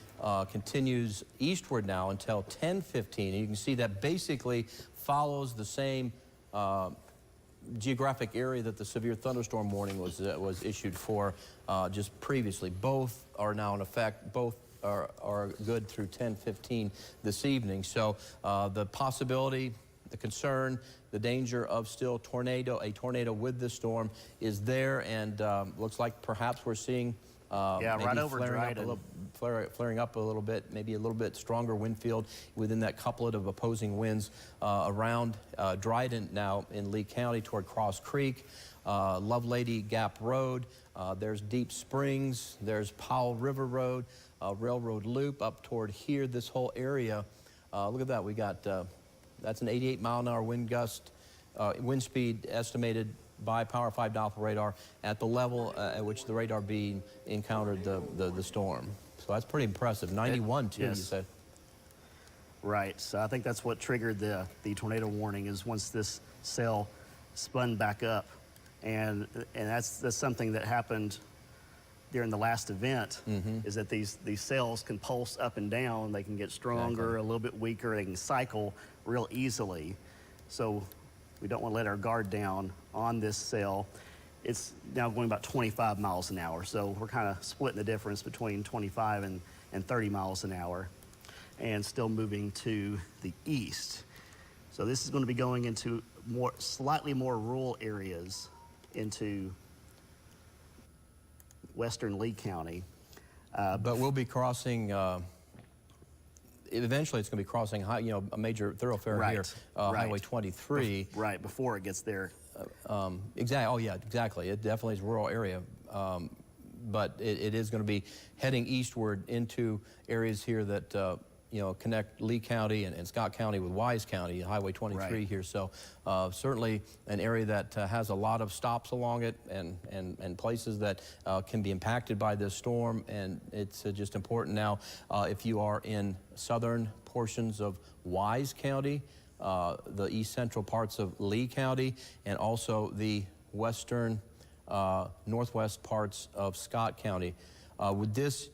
continues eastward now until 10:15, and you can see that basically follows the same geographic area that the severe thunderstorm warning was issued for just previously. Both are now in effect. Both are good through 10:15 this evening. So the possibility, the concern, the danger of still a tornado with this storm is there, and looks like perhaps we're seeing right over Dryden. Flaring up a little bit, maybe a little bit stronger wind field within that couplet of opposing winds around Dryden now in Lee County toward Cross Creek, Lovelady Gap Road, there's Deep Springs, there's Powell River Road, Railroad Loop up toward here, this whole area. Look at that, we got, that's an 88-mile-an-hour wind gust, wind speed estimated by Power 5 Doppler radar at the level at which the radar beam encountered the storm. So that's pretty impressive. 91 too, yes. You said. Right. So I think that's what triggered the tornado warning, is once this cell spun back up, and that's something that happened during the last event. Is that these cells can pulse up and down. They can get stronger, a little bit weaker. They can cycle real easily. So we don't want to let our guard down on this cell. It's now going about 25 miles an hour, so we're kind of splitting the difference between 25 and 30 miles an hour, and still moving to the east. So this is going to be going into slightly more rural areas, into western Lee County. But we'll be crossing, eventually it's going to be crossing a major thoroughfare here, Highway 23. Right, before it gets there. Exactly. Oh yeah, exactly. It definitely is a rural area, but it is going to be heading eastward into areas here that connect Lee County and Scott County with Wise County, Highway 23 here. So certainly an area that has a lot of stops along it and places that can be impacted by this storm. And it's just important now, if you are in southern portions of Wise County, the east central parts of Lee County, and also the western northwest parts of Scott County. With this,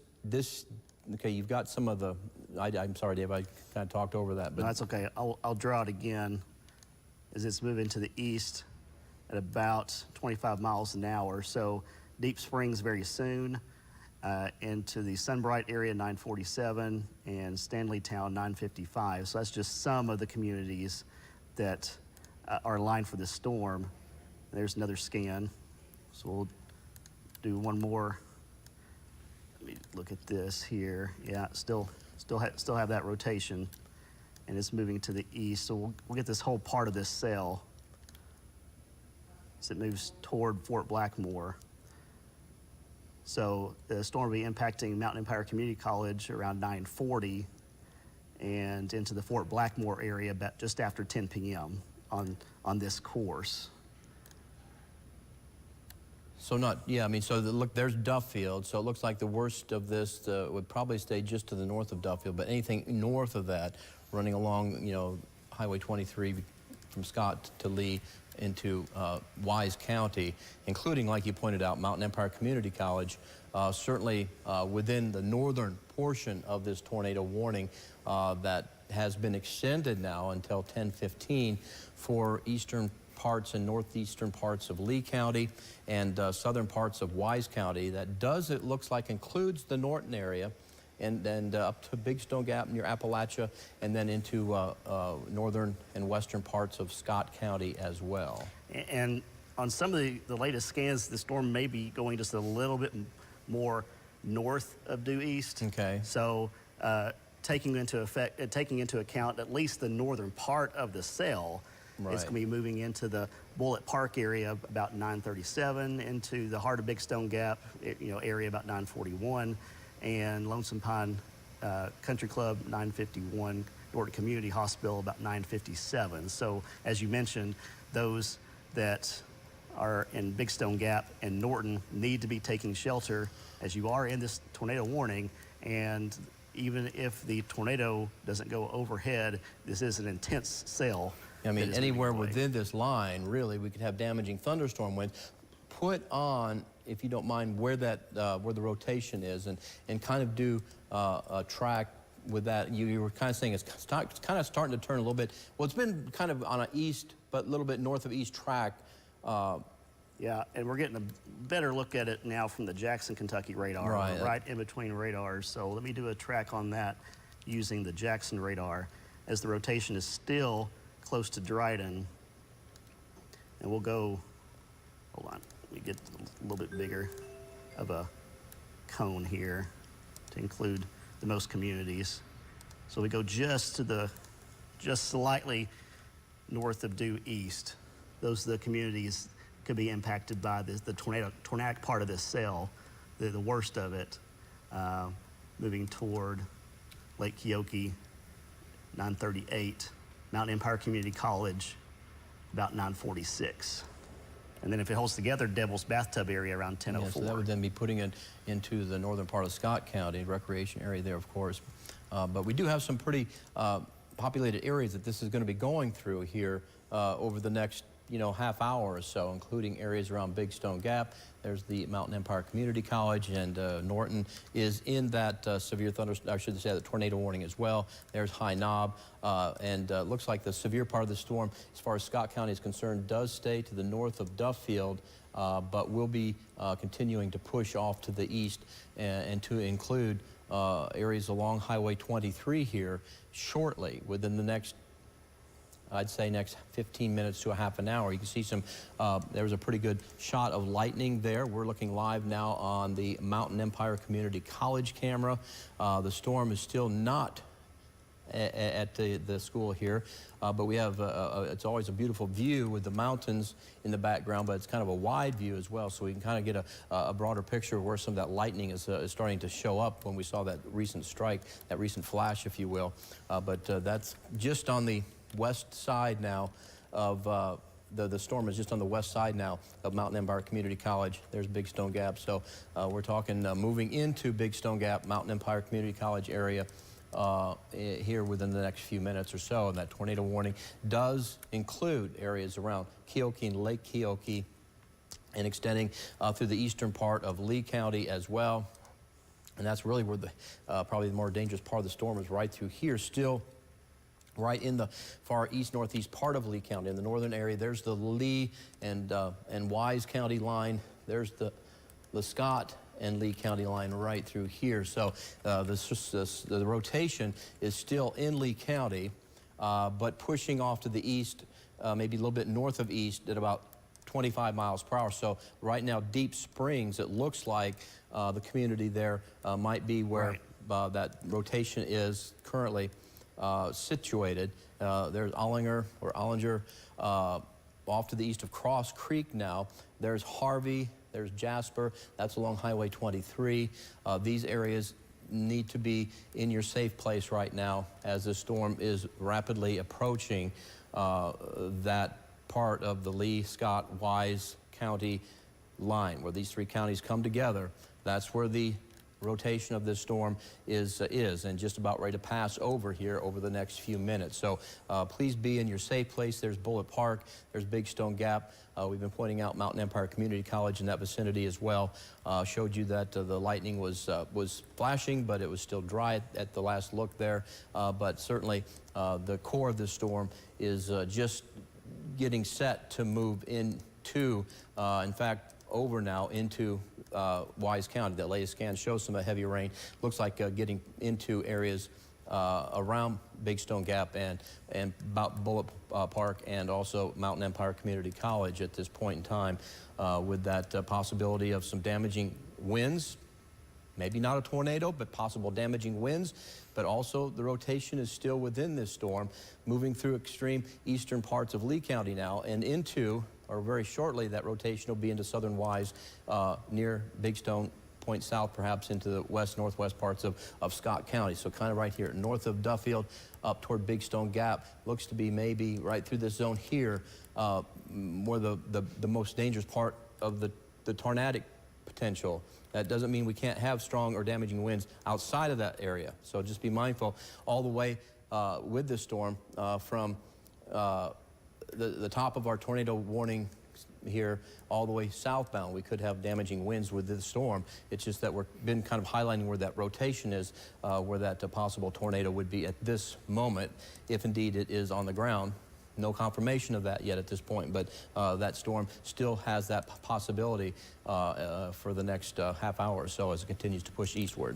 okay, you've got some of the I'm sorry, Dave, I kind of talked over that. No, that's okay. I'll draw it again as it's moving to the east at about 25 miles an hour. So Deep Springs very soon, into the Sunbright area 947 and Stanleytown 955. So that's just some of the communities that are aligned for this storm. There's another scan. So we'll do one more. Let me look at this here. Yeah, still have that rotation, and it's moving to the east. So we'll get this whole part of this cell as it moves toward Fort Blackmore. So the storm will be impacting Mountain Empire Community College around 9:40, and into the Fort Blackmore area about just after 10 p.m. on this course. So look, there's Duffield. So it looks like the worst of this would probably stay just to the north of Duffield, but anything north of that, running along, Highway 23 from Scott to Lee into Wise County, including, like you pointed out, Mountain Empire Community College, certainly within the northern portion of this tornado warning that has been extended now until 10:15 for eastern parts and northeastern parts of Lee County and southern parts of Wise County. That it looks like, includes the Norton area and up to Big Stone Gap near Appalachia, and then into northern and western parts of Scott County as well. And on some of the latest scans, the storm may be going just a little bit more north of due east. Okay. So taking into account at least the northern part of the cell, Right. it's going to be moving into the Bullitt Park area about 9:37, into the heart of Big Stone Gap, area about 9:41, and Lonesome Pine Country Club 9:51, Norton Community Hospital about 9:57. So as you mentioned, those that are in Big Stone Gap and Norton need to be taking shelter as you are in this tornado warning. And even if the tornado doesn't go overhead, this is an intense cell. I mean, anywhere within this line, really, we could have damaging thunderstorm winds. Put on, if you don't mind, where where the rotation is, and kind of do a track with that. You were kind of saying it's kind of starting to turn a little bit. Well, it's been kind of on an east, but a little bit north of east track. Yeah, and we're getting a better look at it now from the Jackson, Kentucky radar. Right. We're right in between radars. So let me do a track on that using the Jackson radar, as the rotation is still close to Dryden. And we'll go, hold on, let me get a little bit bigger of a cone here to include the most communities. So we go just slightly north of due east. Those are the communities could be impacted by the tornadic part of this cell, the worst of it, moving toward Lake Keoki, 9:38, Mountain Empire Community College, about 9:46. And then if it holds together, Devil's Bathtub area around 10:04. Yeah, so that would then be putting it into the northern part of Scott County, recreation area there, of course. But we do have some pretty populated areas that this is going to be going through here over the next half hour or so, including areas around Big Stone Gap. There's the Mountain Empire Community College, and Norton is in that severe I should say the tornado warning as well. There's High Knob, and looks like the severe part of the storm, as far as Scott County is concerned, does stay to the north of Duffield, but will be continuing to push off to the east and to include areas along Highway 23 here shortly, within the next, I'd say, next 15 minutes to a half an hour. You can see there was a pretty good shot of lightning there. We're looking live now on the Mountain Empire Community College camera. The storm is still not at the school here, but we have, it's always a beautiful view with the mountains in the background, but it's kind of a wide view as well, so we can kind of get a broader picture of where some of that lightning is starting to show up when we saw that recent strike, that recent flash, if you will. But that's just on the west side now of the storm is just on the west side now of Mountain Empire Community College. There's Big Stone Gap. So we're talking moving into Big Stone Gap, Mountain Empire Community College area here within the next few minutes or so. And that tornado warning does include areas around Keoki and Lake Keoki and extending through the eastern part of Lee County as well. And that's really where the probably the more dangerous part of the storm is, right through here, still right in the far east northeast part of Lee County. In the northern area, there's the Lee and Wise County line. There's the Scott and Lee County line right through here. So the rotation is still in Lee County, but pushing off to the east, maybe a little bit north of east at about 25 miles per hour. So right now, Deep Springs, it looks like the community there might be where that rotation is currently situated. There's Ollinger off to the east of Cross Creek now. There's Harvey, there's Jasper, that's along Highway 23. These areas need to be in your safe place right now as the storm is rapidly approaching that part of the Lee, Scott, Wise County line where these three counties come together. That's where the rotation of this storm is and just about ready to pass over here over the next few minutes. So please be in your safe place. There's Bullitt Park, there's Big Stone Gap. We've been pointing out Mountain Empire Community College in that vicinity as well. Showed you that the lightning was flashing, but it was still dry at the last look there. But certainly the core of this storm is just getting set to move into, in fact, over now into Wise County. That latest scan shows some heavy rain. Looks like getting into areas around Big Stone Gap and about Bullitt Park and also Mountain Empire Community College at this point in time, with that possibility of some damaging winds. Maybe not a tornado, but possible damaging winds. But also the rotation is still within this storm, moving through extreme eastern parts of Lee County now and into, or very shortly, that rotation will be into southern Wise near Big Stone, point south perhaps into the west-northwest parts of Scott County. So kind of right here north of Duffield up toward Big Stone Gap. Looks to be maybe right through this zone here where the most dangerous part of the tornadic potential. That doesn't mean we can't have strong or damaging winds outside of that area. So just be mindful all the way with this storm from the top of our tornado warning here all the way southbound. We could have damaging winds with this storm. It's just that we've been kind of highlighting where that rotation is, where that possible tornado would be at this moment, if indeed it is on the ground. No confirmation of that yet at this point, but that storm still has that possibility for the next half hour or so as it continues to push eastward.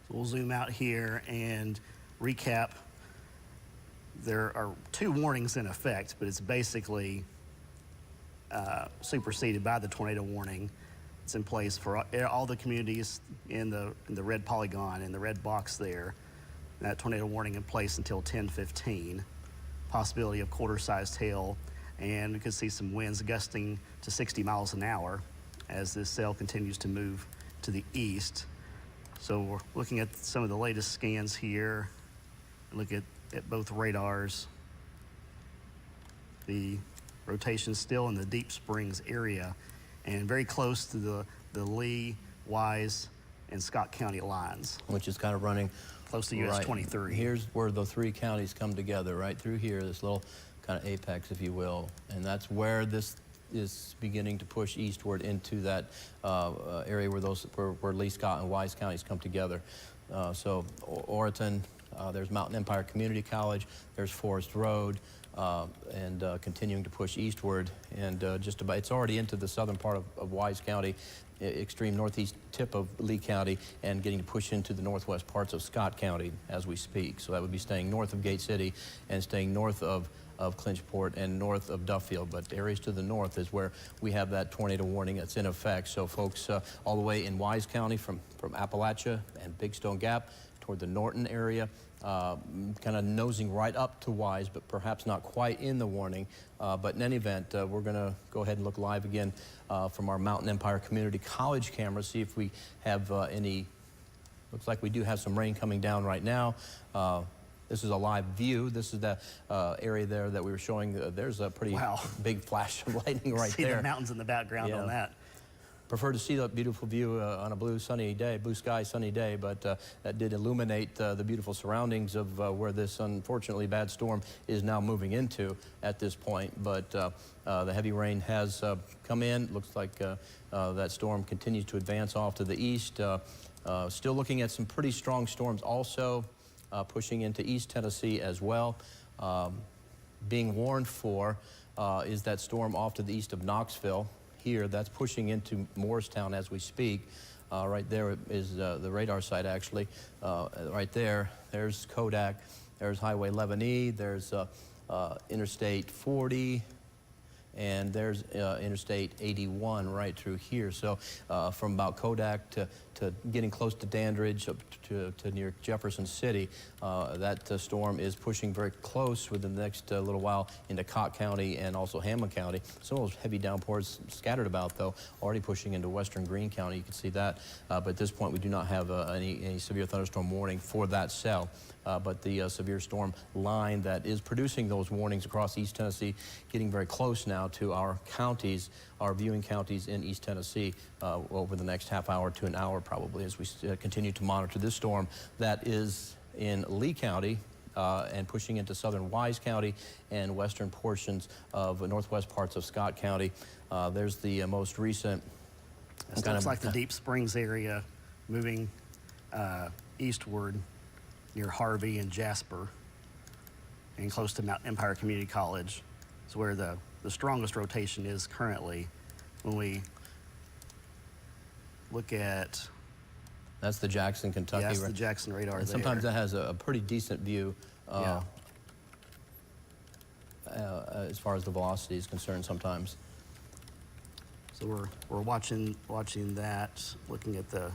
So we'll zoom out here and recap. There are two warnings in effect, but it's basically superseded by the tornado warning. It's in place for all the communities in the red polygon, in the red box there. That tornado warning in place until 10:15. Possibility of quarter-sized hail, and we could see some winds gusting to 60 miles an hour as this cell continues to move to the east. So we're looking at some of the latest scans here. Look at both radars. The rotation is still in the Deep Springs area and very close to the Lee, Wise, and Scott County lines. Which is kind of running close to US 23. Here's where the three counties come together, right through here, this little kind of apex, if you will. And that's where this is beginning to push eastward into that area where Lee, Scott, and Wise counties come together. So Oriton, there's Mountain Empire Community College, there's Forest Road, and continuing to push eastward. And just about, it's already into the southern part of Wise County, extreme northeast tip of Lee County, and getting to push into the northwest parts of Scott County as we speak. So that would be staying north of Gate City and staying north of Clinchport and north of Duffield. But areas to the north is where we have that tornado warning that's in effect. So folks all the way in Wise County from Appalachia and Big Stone Gap toward the Norton area, kind of nosing right up to Wise, but perhaps not quite in the warning. But in any event, we're going to go ahead and look live again from our Mountain Empire Community College camera, see if we have any. Looks like we do have some rain coming down right now. This is a live view. This is the area there that we were showing. There's a pretty big flash of lightning right See there. the mountains in the background on that. prefer to see that beautiful view on a blue sky sunny day, but that did illuminate the beautiful surroundings of where this unfortunately bad storm is now moving into at this point. But the heavy rain has come in. Looks like that storm continues to advance off to the east. Still looking at some pretty strong storms also pushing into East Tennessee as well. Being warned for is that storm off to the east of Knoxville. Here, that's pushing into Morristown as we speak. Right there is the radar site, actually. Right there, there's Kodak, there's Highway 11E, there's Interstate 40, and there's Interstate 81 right through here. So from about Kodak to getting close to Dandridge up to near Jefferson City, that storm is pushing very close within the next little while into Cott County and also Hammond County. Some of those heavy downpours scattered about, though, already pushing into western Greene County. You can see that. But at this point, we do not have any severe thunderstorm warning for that cell. But the severe storm line that is producing those warnings across East Tennessee, getting very close now to our counties, our viewing counties in East Tennessee over the next half hour to an hour probably as we continue to monitor this storm that is in Lee County and pushing into southern Wise County and western portions of northwest parts of Scott County. There's the most recent. It looks like the Deep Springs area moving eastward near Harvey and Jasper and close to Mount Empire Community College is where the strongest rotation is currently. When we look at... That's the Jackson, Kentucky. Yeah, that's the Jackson radar and there. sometimes that has a pretty decent view as far as the velocity is concerned sometimes. So we're watching that, looking at the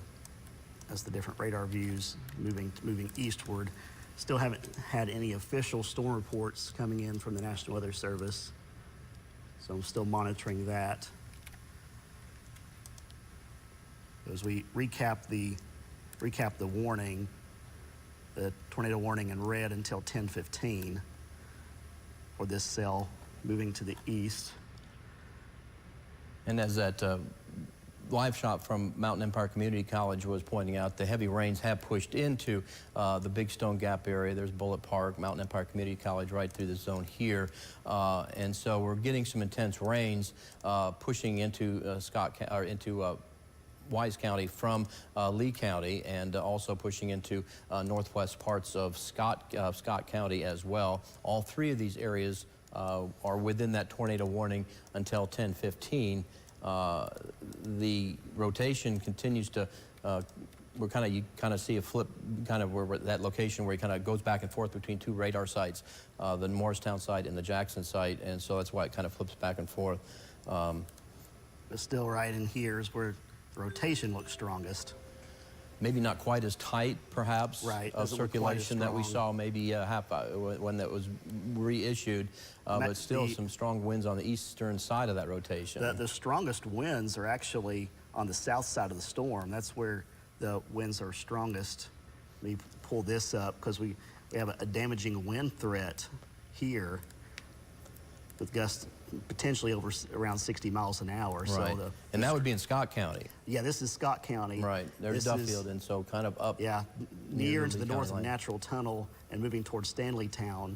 different radar views moving eastward. Still haven't had any official storm reports coming in from the National Weather Service, so I'm still monitoring that. As we recap the warning, the tornado warning in red until 10:15 for this cell moving to the east. And as that live shot from Mountain Empire Community College was pointing out, the heavy rains have pushed into the Big Stone Gap area. There's Bullitt Park, Mountain Empire Community College right through the zone here. And so we're getting some intense rains pushing into Wise County from Lee County, and also pushing into northwest parts of Scott County as well. All three of these areas are within that tornado warning until 10:15. The rotation continues to, you kind of see a flip, kind of where that location where it kind of goes back and forth between two radar sites, the Morristown site and the Jackson site, and so that's why it kind of flips back and forth. But still right in here is where the rotation looks strongest. Maybe not quite as tight, perhaps, right, of circulation that we saw maybe when that was reissued, but still some strong winds on the eastern side of that rotation. The strongest winds are actually on the south side of the storm. That's where the winds are strongest. Let me pull this up because we have a damaging wind threat here with gusts potentially around 60 miles an hour. Right. So and that would be in Scott County. Yeah, this is Scott County. Right. There's Duffield, and so kind of up. Yeah, near into the north of line. Natural Tunnel and moving towards Stanleytown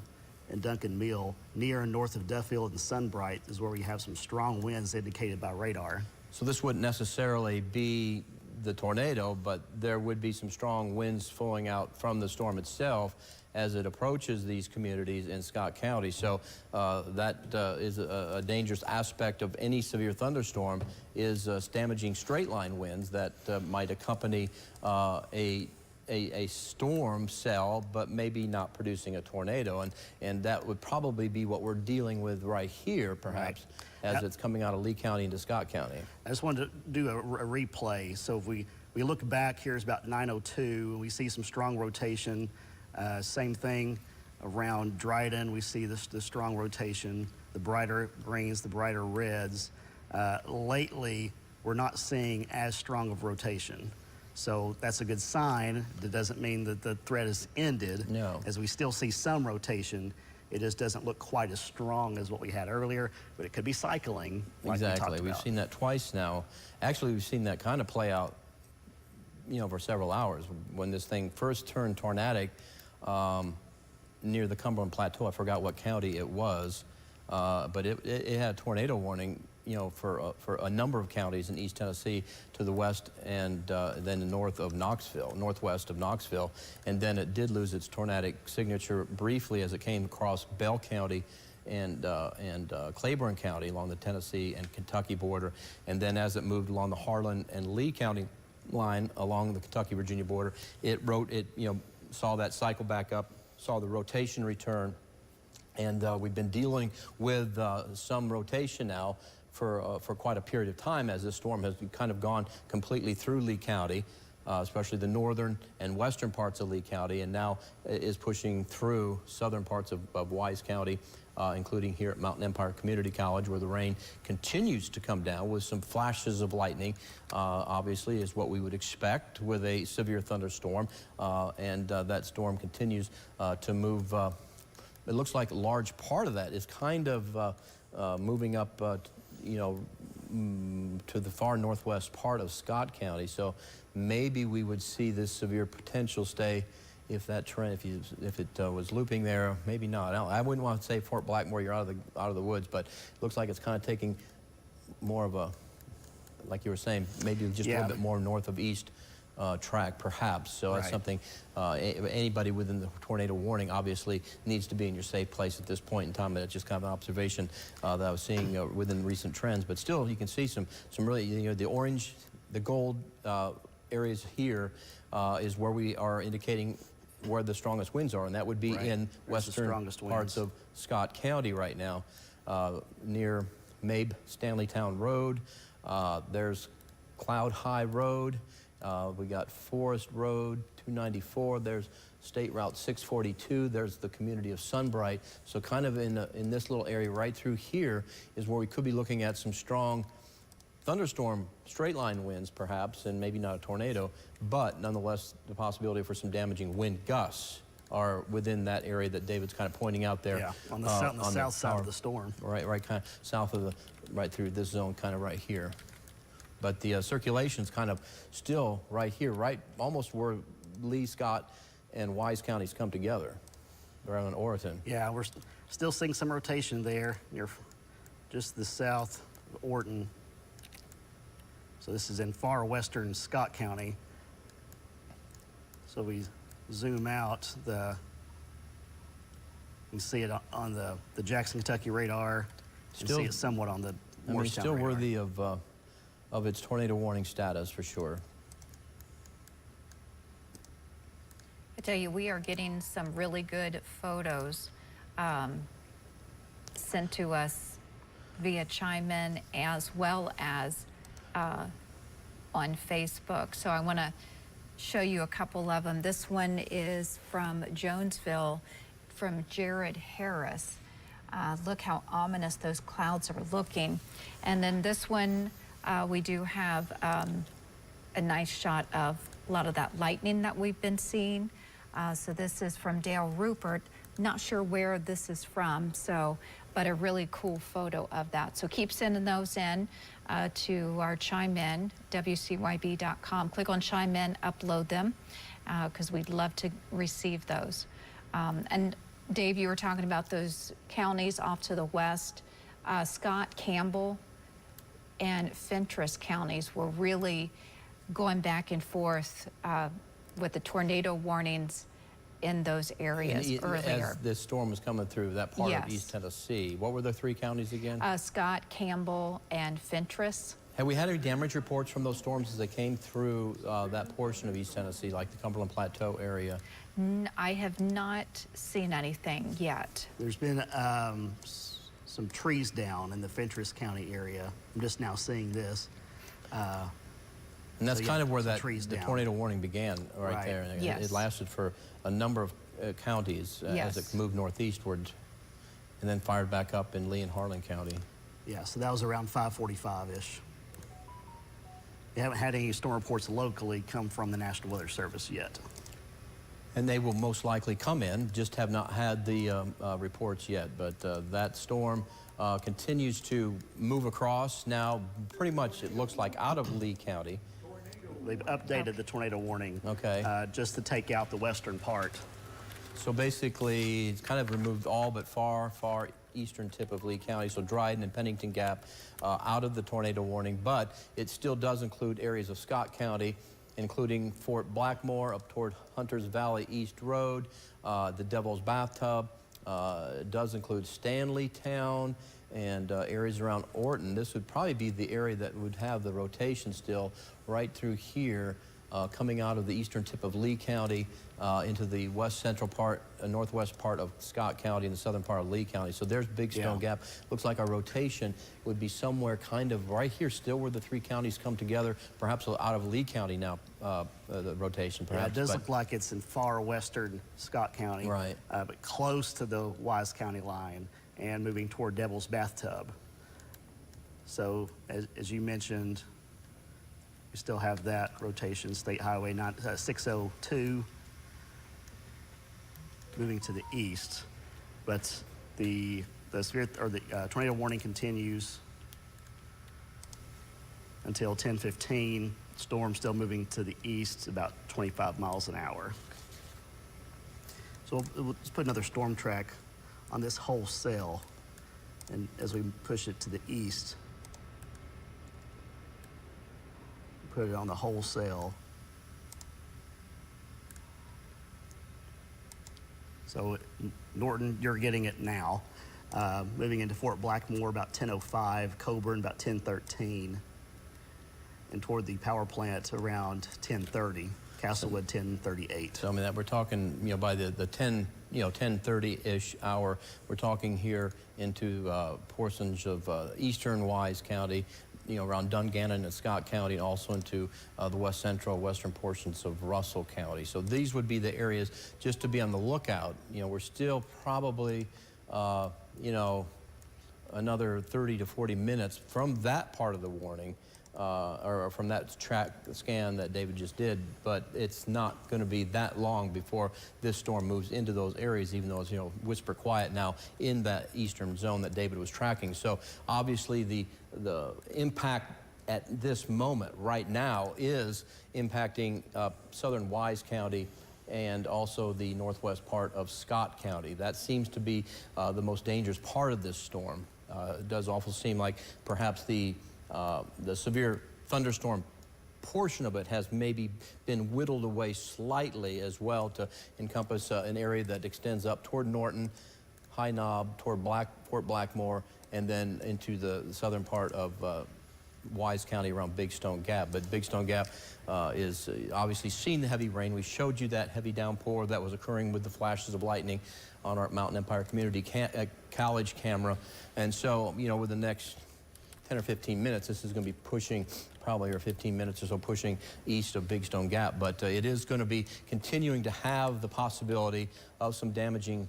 and Duncan Mill. Near and north of Duffield and Sunbright is where we have some strong winds indicated by radar. So this wouldn't necessarily be the tornado, but there would be some strong winds flowing out from the storm itself as it approaches these communities in Scott County. So that is a dangerous aspect of any severe thunderstorm, is damaging straight line winds that might accompany a storm cell, but maybe not producing a tornado. And that would probably be what we're dealing with right here, perhaps, as it's coming out of Lee County into Scott County. I just wanted to do a replay. So if we look back, here's about 9:02, and we see some strong rotation. Same thing around Dryden. We see the strong rotation, the brighter greens, the brighter reds. Lately, we're not seeing as strong of rotation. So that's a good sign. That doesn't mean that the threat is ended, No. as we still see some rotation. It just doesn't look quite as strong as what we had earlier, but it could be cycling, like we Exactly. talked We've about. seen that twice now. Actually, we've seen that kind of play out, you know, for several hours. When this thing first turned tornadic near the Cumberland Plateau, I forgot what county it was, but it had a tornado warning, you know, for a number of counties in East Tennessee to the west and then north of Knoxville, northwest of Knoxville. And then it did lose its tornadic signature briefly as it came across Bell County and Claiborne County along the Tennessee and Kentucky border. And then as it moved along the Harlan and Lee County line along the Kentucky-Virginia border, it saw that cycle back up, saw the rotation return, and we've been dealing with some rotation now for quite a period of time as this storm has kind of gone completely through Lee County, especially the northern and western parts of Lee County, and now is pushing through southern parts of Wise County, including here at Mountain Empire Community College, where the rain continues to come down with some flashes of lightning, obviously, is what we would expect with a severe thunderstorm, and that storm continues to move. It looks like a large part of that is kind of moving up, you know, to the far northwest part of Scott County. So maybe we would see this severe potential stay if that trend, if it was looping there. Maybe not. I wouldn't want to say Fort Blackmore, you're out of the woods, but it looks like it's kind of taking more of a, like you were saying, maybe just a little bit more north of east track, perhaps. So that's something anybody within the tornado warning obviously needs to be in your safe place at this point in time. That's just kind of an observation that I was seeing within recent trends. But still, you can see some really, you know, the orange, the gold areas here is where we are indicating where the strongest winds are, and that would be in western parts of Scott County right now, near Mabe Stanleytown Road. There's Cloud High Road. We got Forest Road 294. There's State Route 642. There's the community of Sunbright. So kind of in this little area right through here is where we could be looking at some strong thunderstorm straight line winds, perhaps, and maybe not a tornado, but nonetheless the possibility for some damaging wind gusts are within that area that David's kind of pointing out there. Yeah, on the south side of the storm. Right, kind of south of right through this zone, kind of right here. But the circulation's kind of still right here, right almost where Lee, Scott, and Wise counties come together, around Orton. Yeah, we're still seeing some rotation there near just the south of Orton. So this is in far western Scott County. So we zoom out, you can see it on the Jackson, Kentucky radar. You can see it somewhat on the Morristown still radar. worthy of its tornado warning status for sure. I tell you, we are getting some really good photos sent to us via Chime-In as well as on Facebook. So I want to show you a couple of them. This one is from Jonesville, from Jared Harris. Look how ominous those clouds are looking. And then this one, we do have a nice shot of a lot of that lightning that we've been seeing. So this is from Dale Rupert. Not sure where this is from, but a really cool photo of that. So keep sending those in to our Chime-In, WCYB.com. Click on Chime-In, upload them, because we'd love to receive those. And Dave, you were talking about those counties off to the west. Scott, Campbell, and Fentress counties were really going back and forth with the tornado warnings in those areas earlier. As this storm was coming through that part of East Tennessee, what were the three counties again? Scott, Campbell, and Fentress. Have we had any damage reports from those storms as they came through that portion of East Tennessee, like the Cumberland Plateau area? I have not seen anything yet. There's been some trees down in the Fentress County area. I'm just now seeing this. And that's kind of where the down. tornado warning began, right there. And Yes. it lasted for a number of counties as it moved northeastward, and then fired back up in Lee and Harlan County. Yeah, so that was around 5:45-ish. We haven't had any storm reports locally come from the National Weather Service yet. And they will most likely come in, just have not had the reports yet. But that storm continues to move across now, pretty much it looks like out of Lee County. They've updated the tornado warning. Okay. Just to take out the western part. So basically, it's kind of removed all but far eastern tip of Lee County, so Dryden and Pennington Gap out of the tornado warning, but it still does include areas of Scott County, including Fort Blackmore up toward Hunters Valley East Road, the Devil's Bathtub. It does include Stanley Town and areas around Orton. This would probably be the area that would have the rotation still right through here, coming out of the eastern tip of Lee County into the west central part, northwest part of Scott County and the southern part of Lee County. So there's Big Stone Gap. Looks like our rotation would be somewhere kind of right here, still where the three counties come together, perhaps out of Lee County now, the rotation perhaps. Yeah, it does look like it's in far western Scott County, Right. But close to the Wise County line and moving toward Devil's Bathtub. So as you mentioned, we still have that rotation, State Highway 602, moving to the east, but the tornado warning continues until 10:15. Storm still moving to the east, about 25 miles an hour. So let's put another storm track on this whole cell, and as we push it to the east, put it on the whole cell. So Norton, you're getting it now. Moving into Fort Blackmore about 10:05, Coburn about 10:13, and toward the power plant around 10:30, Castlewood 10:38. So I mean that we're talking, by the 10:30-ish hour, we're talking here into portions of eastern Wise County, around Dungannon and Scott County, and also into the west central, western portions of Russell County. So these would be the areas just to be on the lookout. We're still probably, another 30 to 40 minutes from that part of the warning, or from that scan that David just did, but it's not going to be that long before this storm moves into those areas, even though it's, whisper quiet now in that eastern zone that David was tracking. So obviously the impact at this moment right now is impacting southern Wise County and also the northwest part of Scott County. That seems to be the most dangerous part of this storm. It does also seem like perhaps the severe thunderstorm portion of it has maybe been whittled away slightly as well to encompass an area that extends up toward Norton, High Knob, toward Fort Blackmore, and then into the southern part of Wise County around Big Stone Gap. But Big Stone Gap is obviously seen the heavy rain. We showed you that heavy downpour that was occurring with the flashes of lightning on our Mountain Empire Community College camera. And so, with the next 10 or 15 minutes, this is going to be pushing, probably, or 15 minutes or so, pushing east of Big Stone Gap. But it is going to be continuing to have the possibility of some damaging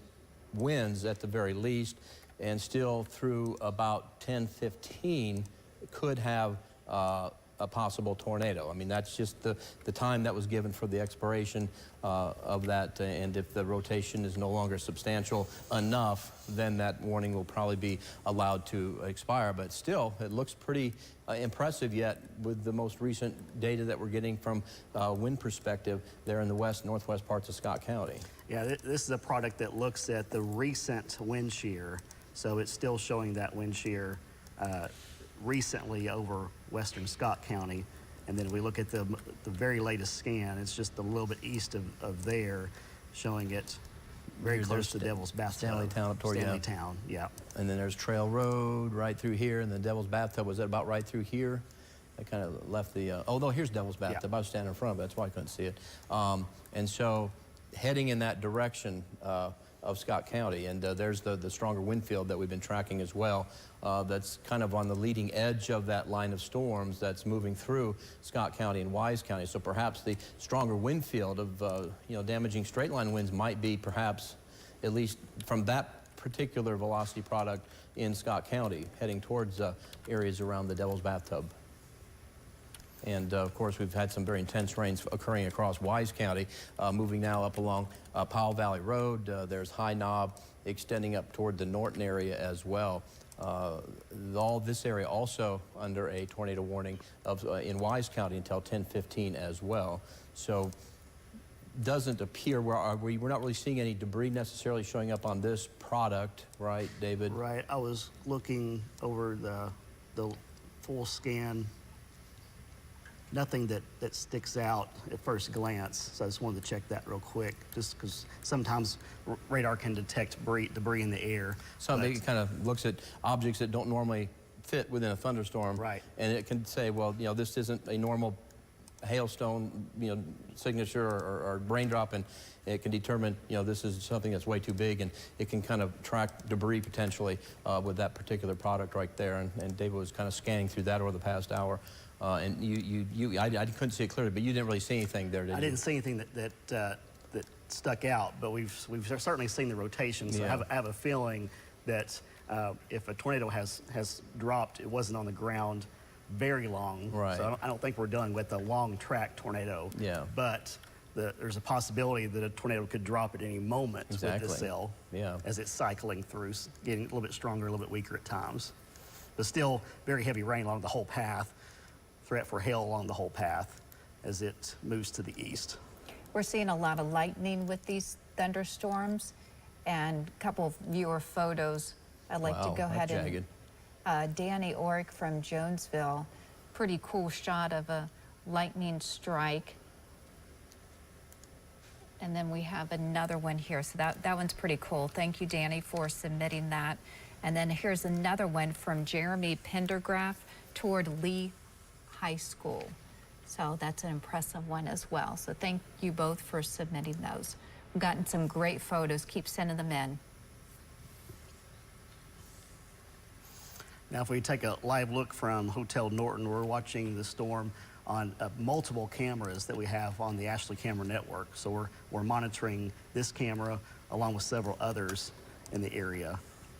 winds at the very least, and still through about 10:15 could have a possible tornado. I mean, that's just the time that was given for the expiration of that, and if the rotation is no longer substantial enough, then that warning will probably be allowed to expire. But still, it looks pretty impressive yet with the most recent data that we're getting from wind perspective there in the northwest parts of Scott County. Yeah, this is a product that looks at the recent wind shear, so it's still showing that wind shear recently over western Scott County. And then we look at the very latest scan, it's just a little bit east of there, showing it very close to Devil's Bathtub. Stanley Town up toward, Stanley Town, yeah. And then there's Trail Road right through here, and the Devil's Bathtub, was that about right through here? I kind of left the, oh no, here's Devil's Bathtub. Yeah. I was standing in front of it, that's why I couldn't see it. And so heading in that direction of Scott County, and there's the stronger wind field that we've been tracking as well. That's kind of on the leading edge of that line of storms that's moving through Scott County and Wise County. So perhaps the stronger wind field of damaging straight line winds might be perhaps, at least from that particular velocity product in Scott County, heading towards areas around the Devil's Bathtub. And of course, we've had some very intense rains occurring across Wise County, moving now up along Powell Valley Road. There's High Knob extending up toward the Norton area as well. All this area also under a tornado warning in Wise County until 10:15 as well. So doesn't appear, we're not really seeing any debris necessarily showing up on this product, right, David? Right. I was looking over the full scan. Nothing that sticks out at first glance, so I just wanted to check that real quick, just because sometimes radar can detect debris in the air. It kind of looks at objects that don't normally fit within a thunderstorm. Right. And it can say, well, you know, this isn't a normal hailstone, you know, signature or raindrop, and it can determine, you know, this is something that's way too big, and it can kind of track debris potentially with that particular product right there. And David was kind of scanning through that over the past hour. And I couldn't see it clearly, but you didn't really see anything there, did you? I didn't see anything that stuck out, but we've certainly seen the rotation. So Yeah. I have a feeling that if a tornado has dropped, it wasn't on the ground very long. Right. So I don't think we're dealing with a long track tornado. Yeah. But there's a possibility that a tornado could drop at any moment with Exactly. this cell. Yeah. As it's cycling through, getting a little bit stronger, a little bit weaker at times. But still very heavy rain along the whole path. Threat for hail along the whole path as it moves to the east. We're seeing a lot of lightning with these thunderstorms, and a couple of viewer photos. I'd like to Wow, go ahead that's and jagged. Danny Orick from Jonesville, pretty cool shot of a lightning strike. And then we have another one here, so that one's pretty cool. Thank you, Danny, for submitting that. And then here's another one from Jeremy Pendergraph toward Lee High School. So that's an impressive one as well. So thank you both for submitting those. We've gotten some great photos. Keep sending them in. Now, if we take a live look from Hotel Norton, we're watching the storm on multiple cameras that we have on the Ashley Camera Network. So we're monitoring this camera along with several others in the area.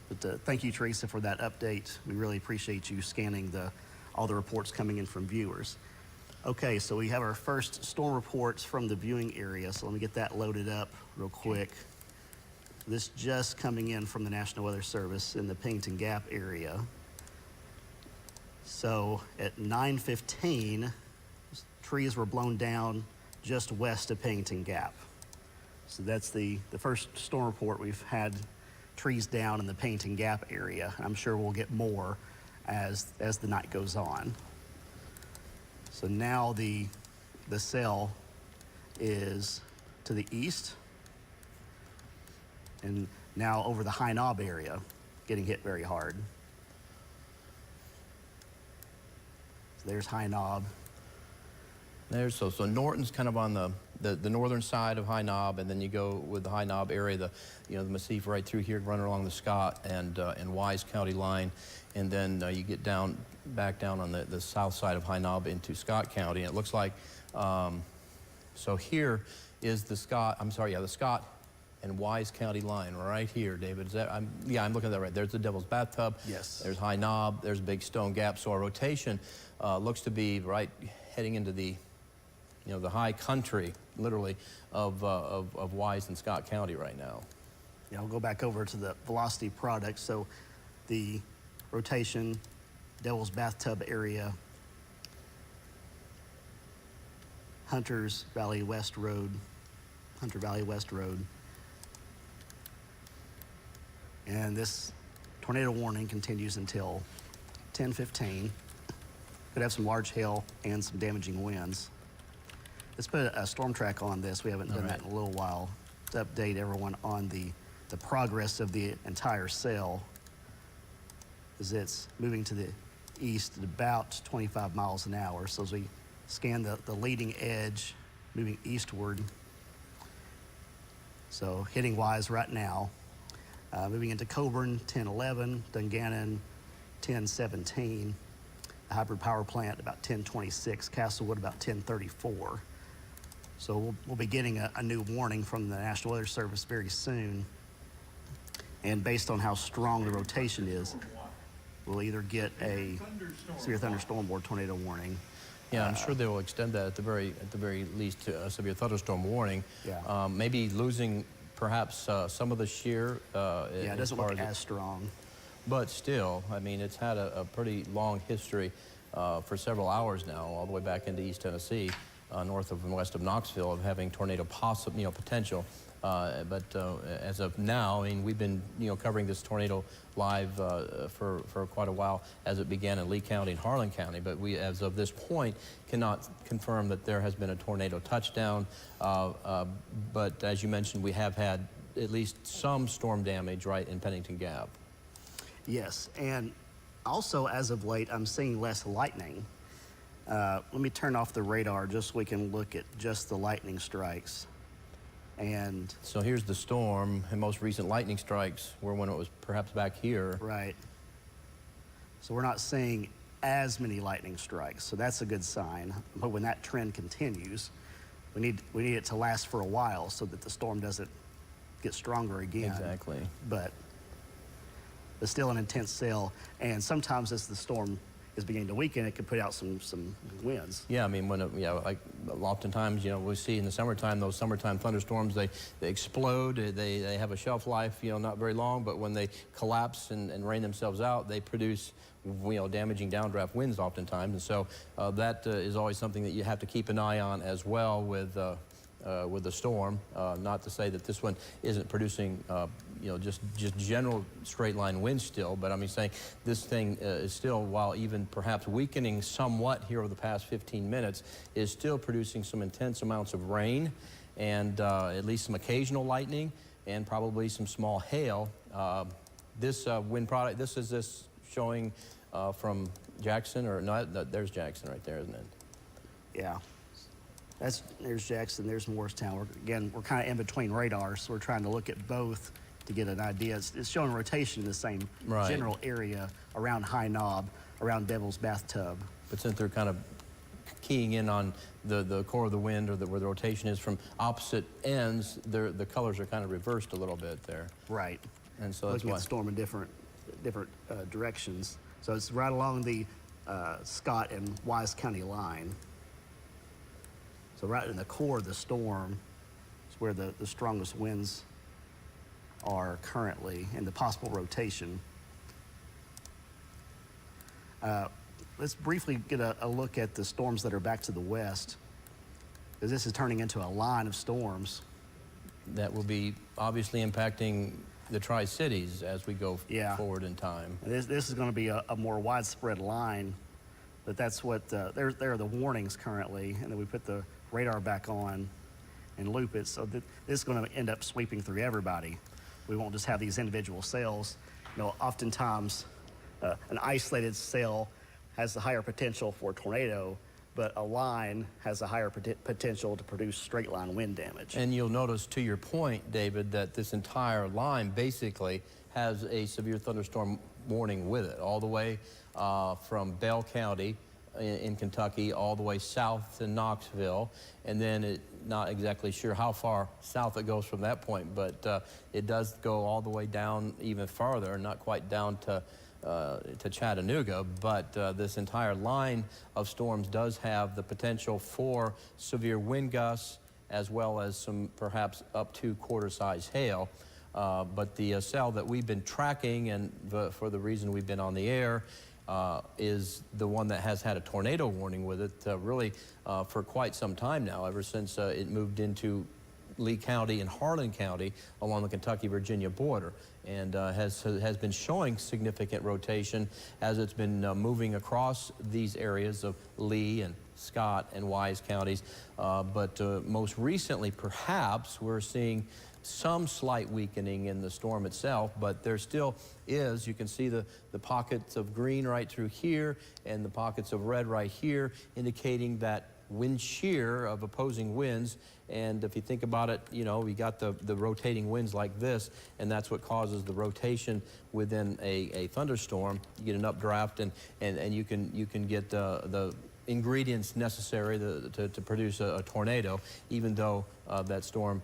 But thank you, Teresa, for that update. We really appreciate you scanning all the reports coming in from viewers. Okay, so we have our first storm reports from the viewing area. So let me get that loaded up real quick. This just coming in from the National Weather Service in the Pennington Gap area. So at 9:15, trees were blown down just west of Pennington Gap. So that's the first storm report we've had, trees down in the Pennington Gap area. I'm sure we'll get more as the night goes on. So now the cell is to the east and now over the High Knob area, getting hit very hard. So there's High Knob. So Norton's kind of on the northern side of High Knob, and then you go with the High Knob area, the massif right through here, running along the Scott and Wise County line, and then you get back down on the south side of High Knob into Scott County. And it looks like so here is the Scott and Wise County line right here, David. Is that I'm looking at that right. There's the Devil's Bathtub. Yes. There's High Knob. There's Big Stone Gap. So our rotation looks to be right heading into the high country, literally, of Wise and Scott County right now. Yeah, I'll go back over to the velocity product. So the rotation, Devil's Bathtub area, Hunter Valley West Road, and this tornado warning continues until 10:15. Could have some large hail and some damaging winds. Let's put a storm track on this. We haven't done that in a little while, to update everyone on the progress of the entire cell, as it's moving to the east at about 25 miles an hour. So as we scan the leading edge, moving eastward, so hitting Wise right now, moving into Coburn, 10:11, Dungannon, 10:17, the hybrid power plant about 10:26, Castlewood about 10:34. So we'll be getting a new warning from the National Weather Service very soon. And based on how strong the rotation is, we'll either get a severe thunderstorm or tornado warning. Yeah, I'm sure they will extend that at the very least to a severe thunderstorm warning. Yeah. Maybe losing perhaps some of the shear. Yeah, it doesn't look as strong. But still, I mean, it's had a pretty long history for several hours now, all the way back into East Tennessee, north of and west of Knoxville, of having tornado potential. But as of now, I mean, we've been covering this tornado live for quite a while as it began in Lee County and Harlan County. But we, as of this point, cannot confirm that there has been a tornado touchdown. But as you mentioned, we have had at least some storm damage right in Pennington Gap. Yes, and also as of late, I'm seeing less lightning. Let me turn off the radar just so we can look at just the lightning strikes. And so here's the storm, and most recent lightning strikes were when it was perhaps back here. right. So we're not seeing as many lightning strikes, so that's a good sign. But when that trend continues, we need it to last for a while so that the storm doesn't get stronger again. Exactly. But still an intense sail, and sometimes as the storm is beginning to weaken, it could put out some winds. Yeah, I mean, when like oftentimes, we see in the summertime, those summertime thunderstorms, they explode, they have a shelf life, not very long, but when they collapse and rain themselves out, they produce, damaging downdraft winds oftentimes. And so that is always something that you have to keep an eye on as well with the storm. Not to say that this one isn't producing, just general straight line winds still, but I mean saying this thing is still, while even perhaps weakening somewhat here over the past 15 minutes, is still producing some intense amounts of rain and at least some occasional lightning and probably some small hail. This wind product, this is showing from Jackson, or no, there's Jackson right there, isn't it? Yeah. There's Jackson, there's Morristown. We're kind of in between radars, so we're trying to look at both to get an idea. It's showing rotation in the same general area around High Knob, around Devil's Bathtub. But since they're kind of keying in on the core of the wind, or where the rotation is from opposite ends, the colors are kind of reversed a little bit there. Right. And so that's looking why. at the storm in different directions. So it's right along the Scott and Wise County line. So right in the core of the storm is where the strongest winds are currently, and the possible rotation. Let's briefly get a look at the storms that are back to the west, because this is turning into a line of storms. That will be obviously impacting the Tri-Cities as we go forward in time. And this is going to be a more widespread line, but that's what, there are the warnings currently, and then we put the radar back on and loop it, so this is going to end up sweeping through everybody. We won't just have these individual sails. Oftentimes an isolated sail has the higher potential for a tornado, but a line has a higher potential to produce straight line wind damage. And you'll notice, to your point, David, that this entire line basically has a severe thunderstorm warning with it, all the way from Bell County in Kentucky all the way south to Knoxville, and then not exactly sure how far south it goes from that point, but it does go all the way down even farther, not quite down to Chattanooga, but this entire line of storms does have the potential for severe wind gusts, as well as some perhaps up to quarter-size hail. But the cell that we've been tracking, and for the reason we've been on the air, is the one that has had a tornado warning with it really for quite some time now, ever since it moved into Lee County and Harlan County along the Kentucky-Virginia border, and has been showing significant rotation as it's been moving across these areas of Lee and Scott and Wise counties. But most recently, perhaps, we're seeing some slight weakening in the storm itself, but there still is, you can see the pockets of green right through here and the pockets of red right here, indicating that wind shear of opposing winds. And if you think about it, we got the rotating winds like this, and that's what causes the rotation within a thunderstorm. You get an updraft, and you can get the ingredients necessary to produce a tornado, even though that storm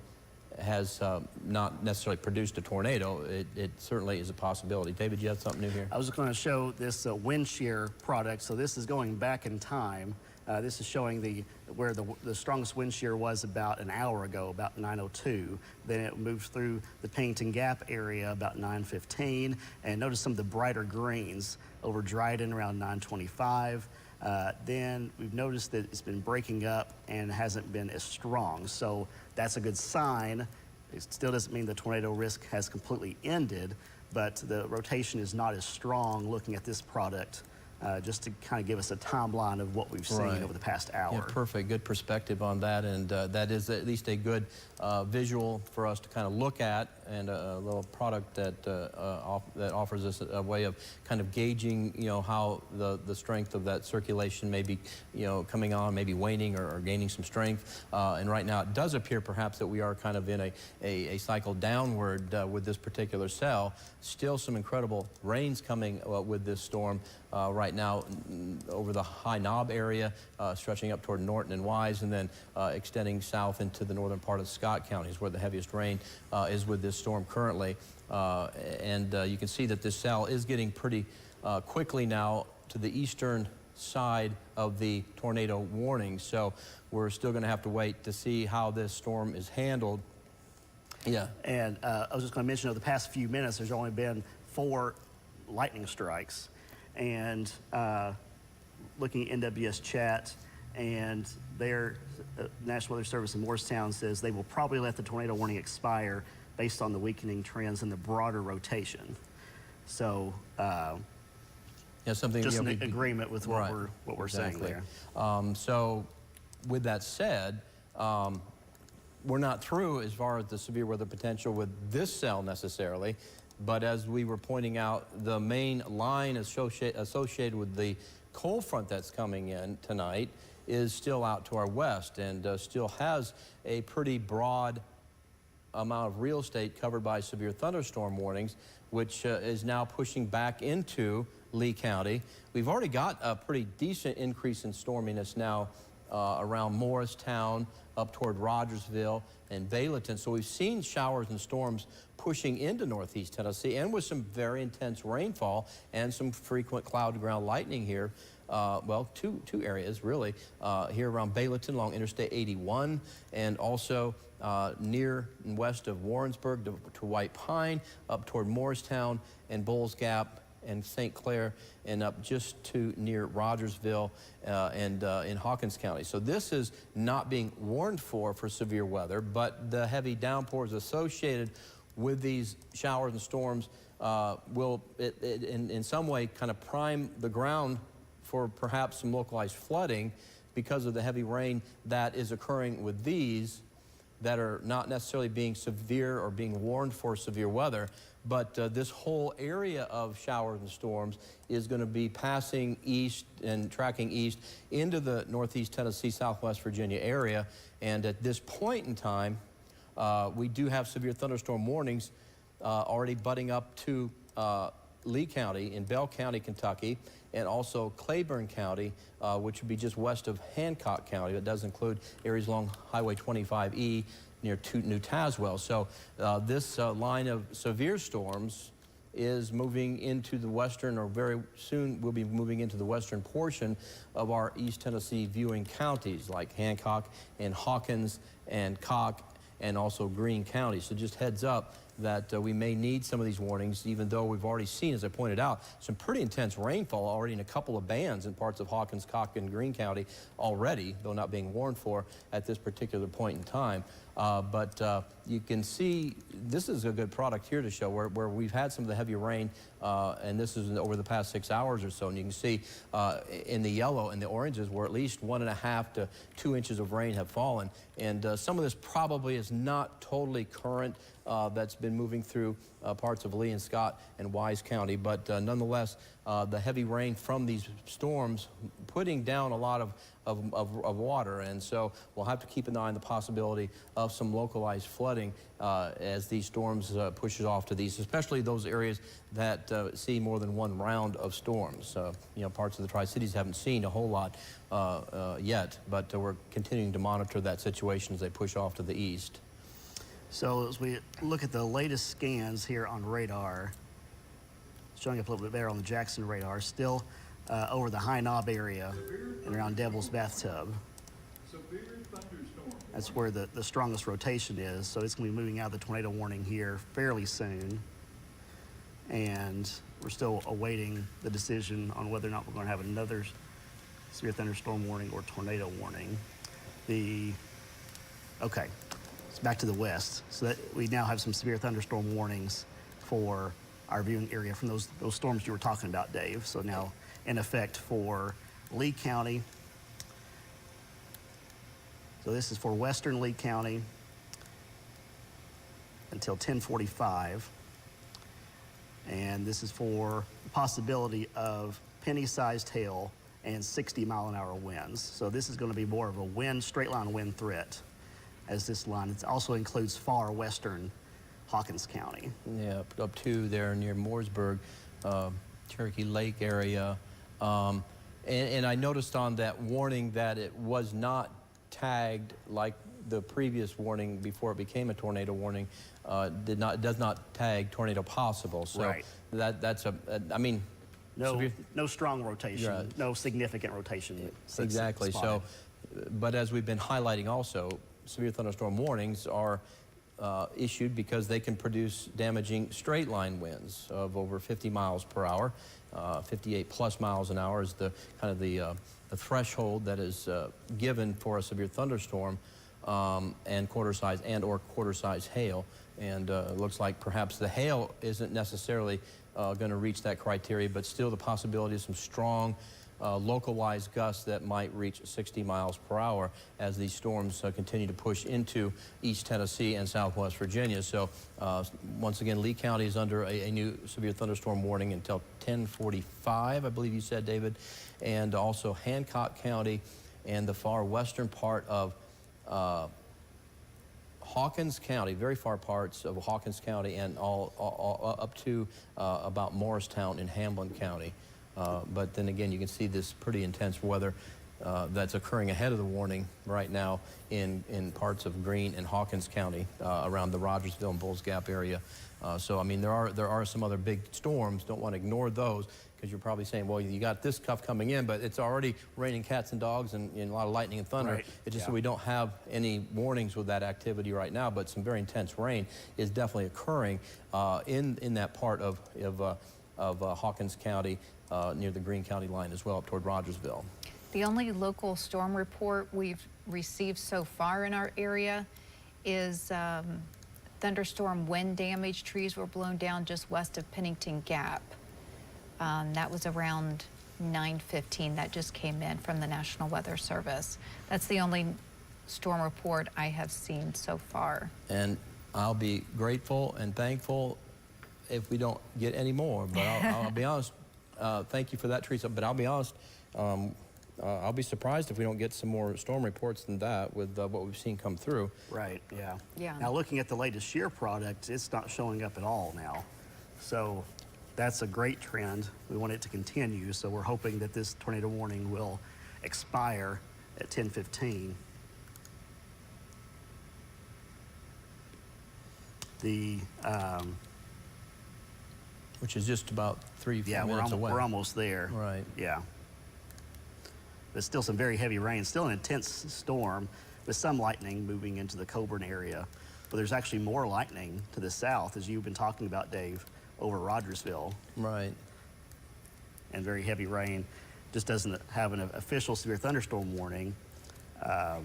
has not necessarily produced a tornado. It certainly is a possibility. David, you have something new here? I was going to show this wind shear product. So this is going back in time. This is showing where the strongest wind shear was about an hour ago, about 9:02. Then it moved through the Pennington Gap area about 9:15. And notice some of the brighter greens over Dryden around 9:25. Then we've noticed that it's been breaking up and hasn't been as strong. So that's a good sign. It still doesn't mean the tornado risk has completely ended, but the rotation is not as strong looking at this product, just to kind of give us a timeline of what we've seen over the past hour. Yeah, perfect. Good perspective on that, and that is at least a good visual for us to kind of look at, and a little product that that offers us a way of kind of gauging, how the strength of that circulation may be, coming on, maybe waning or gaining some strength. And right now it does appear perhaps that we are kind of in a cycle downward with this particular cell. Still some incredible rains coming with this storm right now over the High Knob area, stretching up toward Norton and Wise, and then extending south into the northern part of Scott counties, where the heaviest rain is with this storm currently. And you can see that this cell is getting pretty quickly now to the eastern side of the tornado warning. So we're still going to have to wait to see how this storm is handled. Yeah. And I was just going to mention, over the past few minutes, there's only been 4 lightning strikes. And looking at NWS chat, and their National Weather Service in Morristown says they will probably let the tornado warning expire based on the weakening trends and the broader rotation. So yeah, something just an agreement with what we're saying there. So with that said, we're not through as far as the severe weather potential with this cell necessarily, but as we were pointing out, the main line associated with the cold front that's coming in tonight is still out to our west, and still has a pretty broad amount of real estate covered by severe thunderstorm warnings, which is now pushing back into Lee County. We've already got a pretty decent increase in storminess now around Morristown, up toward Rogersville and Bayleton. So we've seen showers and storms pushing into northeast Tennessee, and with some very intense rainfall and some frequent cloud-to-ground lightning here. Well, two areas really, here around Bayleton along Interstate 81, and also near and west of Warrensburg to White Pine, up toward Morristown and Bulls Gap and St. Clair, and up just to near Rogersville and in Hawkins County. So this is not being warned for severe weather, but the heavy downpours associated with these showers and storms will in some way kind of prime the ground for perhaps some localized flooding because of the heavy rain that is occurring with these that are not necessarily being severe or being warned for severe weather, but this whole area of showers and storms is going to be passing east and tracking east into the northeast Tennessee, southwest Virginia area. And at this point in time, we do have severe thunderstorm warnings already butting up to Lee County in Bell County, Kentucky, and also Claiborne County, which would be just west of Hancock County. That does include areas along Highway 25E near New Tazewell. So this line of severe storms is moving into the western, or very soon will be moving into the western portion of our East Tennessee viewing counties like Hancock and Hawkins and Cock and also Greene County. So just heads up that we may need some of these warnings, even though we've already seen, as I pointed out, some pretty intense rainfall already in a couple of bands in parts of Hawkins, Cock, and Greene County already, though not being warned for at this particular point in time. But you can see this is a good product here to show where we've had some of the heavy rain, and this is over the past 6 hours or so. And you can see in the yellow and the oranges where at least 1.5 to 2 inches of rain have fallen. And some of this probably is not totally current. That's been moving through parts of Lee and Scott and Wise County, but nonetheless, the heavy rain from these storms putting down a lot of water, and so we'll have to keep an eye on the possibility of some localized flooding as these storms pushes off to these, especially those areas that see more than one round of storms. You know, parts of the Tri-Cities haven't seen a whole lot yet, but we're continuing to monitor that situation as they push off to the east. So as we look at the latest scans here on radar, showing up a little bit better on the Jackson radar, still over the High Knob area and around Devil's Bathtub. Severe thunderstorm. That's where the strongest rotation is. So it's going to be moving out of the tornado warning here fairly soon. And we're still awaiting the decision on whether or not we're going to have another severe thunderstorm warning or tornado warning. Okay, it's back to the west. So that we now have some severe thunderstorm warnings for our viewing area from those storms you were talking about, Dave. So now in effect for Lee County. So this is for western Lee County until 10:45. And this is for the possibility of penny-sized hail and 60-mile-an-hour winds. So this is going to be more of a straight line wind threat as this line. It also includes far western Hawkins County. Yeah, up to there near Mooresburg, Cherokee Lake area. And I noticed on that warning that it was not tagged like the previous warning before it became a tornado warning. Does not tag tornado possible. So Right. that's I mean, No strong rotation, Yeah. no significant rotation. exactly. So, spotted. but as we've been highlighting also, severe thunderstorm warnings are issued because they can produce damaging straight line winds of over 50 miles per hour. 58 plus miles an hour is the kind of the threshold that is given for a severe thunderstorm, and quarter size hail. And it looks like perhaps the hail isn't necessarily going to reach that criteria, but still the possibility of some strong localized gusts that might reach 60 miles per hour as these storms continue to push into East Tennessee and Southwest Virginia. So once again, Lee County is under a new severe thunderstorm warning until 10:45, I believe you said, David, and also Hancock County and the far western part of Hawkins County, very far parts of Hawkins County, and all up to about Morristown in Hamlin County. But then again, you can see this pretty intense weather that's occurring ahead of the warning right now in parts of Greene and Hawkins County around the Rogersville and Bulls Gap area. So I mean, there are some other big storms. Don't want to ignore those, because you're probably saying, well, you got this stuff coming in, but it's already raining cats and dogs and a lot of lightning and thunder. Right. It's just Yeah. that we don't have any warnings with that activity right now, but some very intense rain is definitely occurring in that part of Hawkins County near the Greene County line as well, up toward Rogersville. The only local storm report we've received so far in our area is thunderstorm wind damage. Trees were blown down just west of Pennington Gap. That was around 9:15. That just came in from the National Weather Service. That's the only storm report I have seen so far. And I'll be grateful and thankful if we don't get any more, but I'll be honest, thank you for that, Teresa, but I'll be honest, I'll be surprised if we don't get some more storm reports than that with what we've seen come through. Right, yeah. Yeah. Now, looking at the latest shear product, it's not showing up at all now. So that's a great trend. We want it to continue, so we're hoping that this tornado warning will expire at 10:15. Which is just about 3 Yeah, minutes away. we're almost there. Right. Yeah. But still some very heavy rain, still an intense storm with some lightning moving into the Coburn area. But there's actually more lightning to the south, as you've been talking about, Dave, over Rogersville, Right. and very heavy rain. Just doesn't have an official severe thunderstorm warning. But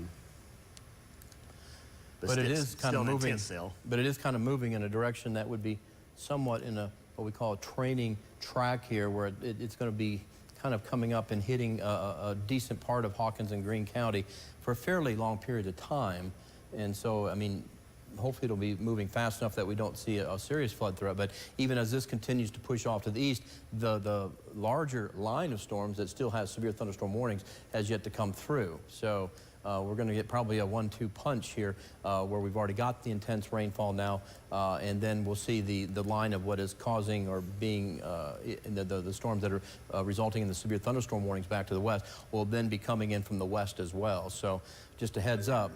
it is kind still of an moving. intense still. But it is kind of moving in a direction that would be somewhat in a what we call a training track here, where it's going to be kind of coming up and hitting a decent part of Hawkins and Greene County for a fairly long period of time. And so, I mean, hopefully it'll be moving fast enough that we don't see a serious flood threat. But even as this continues to push off to the east, the larger line of storms that still has severe thunderstorm warnings has yet to come through. So we're going to get probably a 1-2 punch here, where we've already got the intense rainfall now, and then we'll see the line of what is causing or being the storms that are resulting in the severe thunderstorm warnings back to the west will then be coming in from the west as well. So just a heads up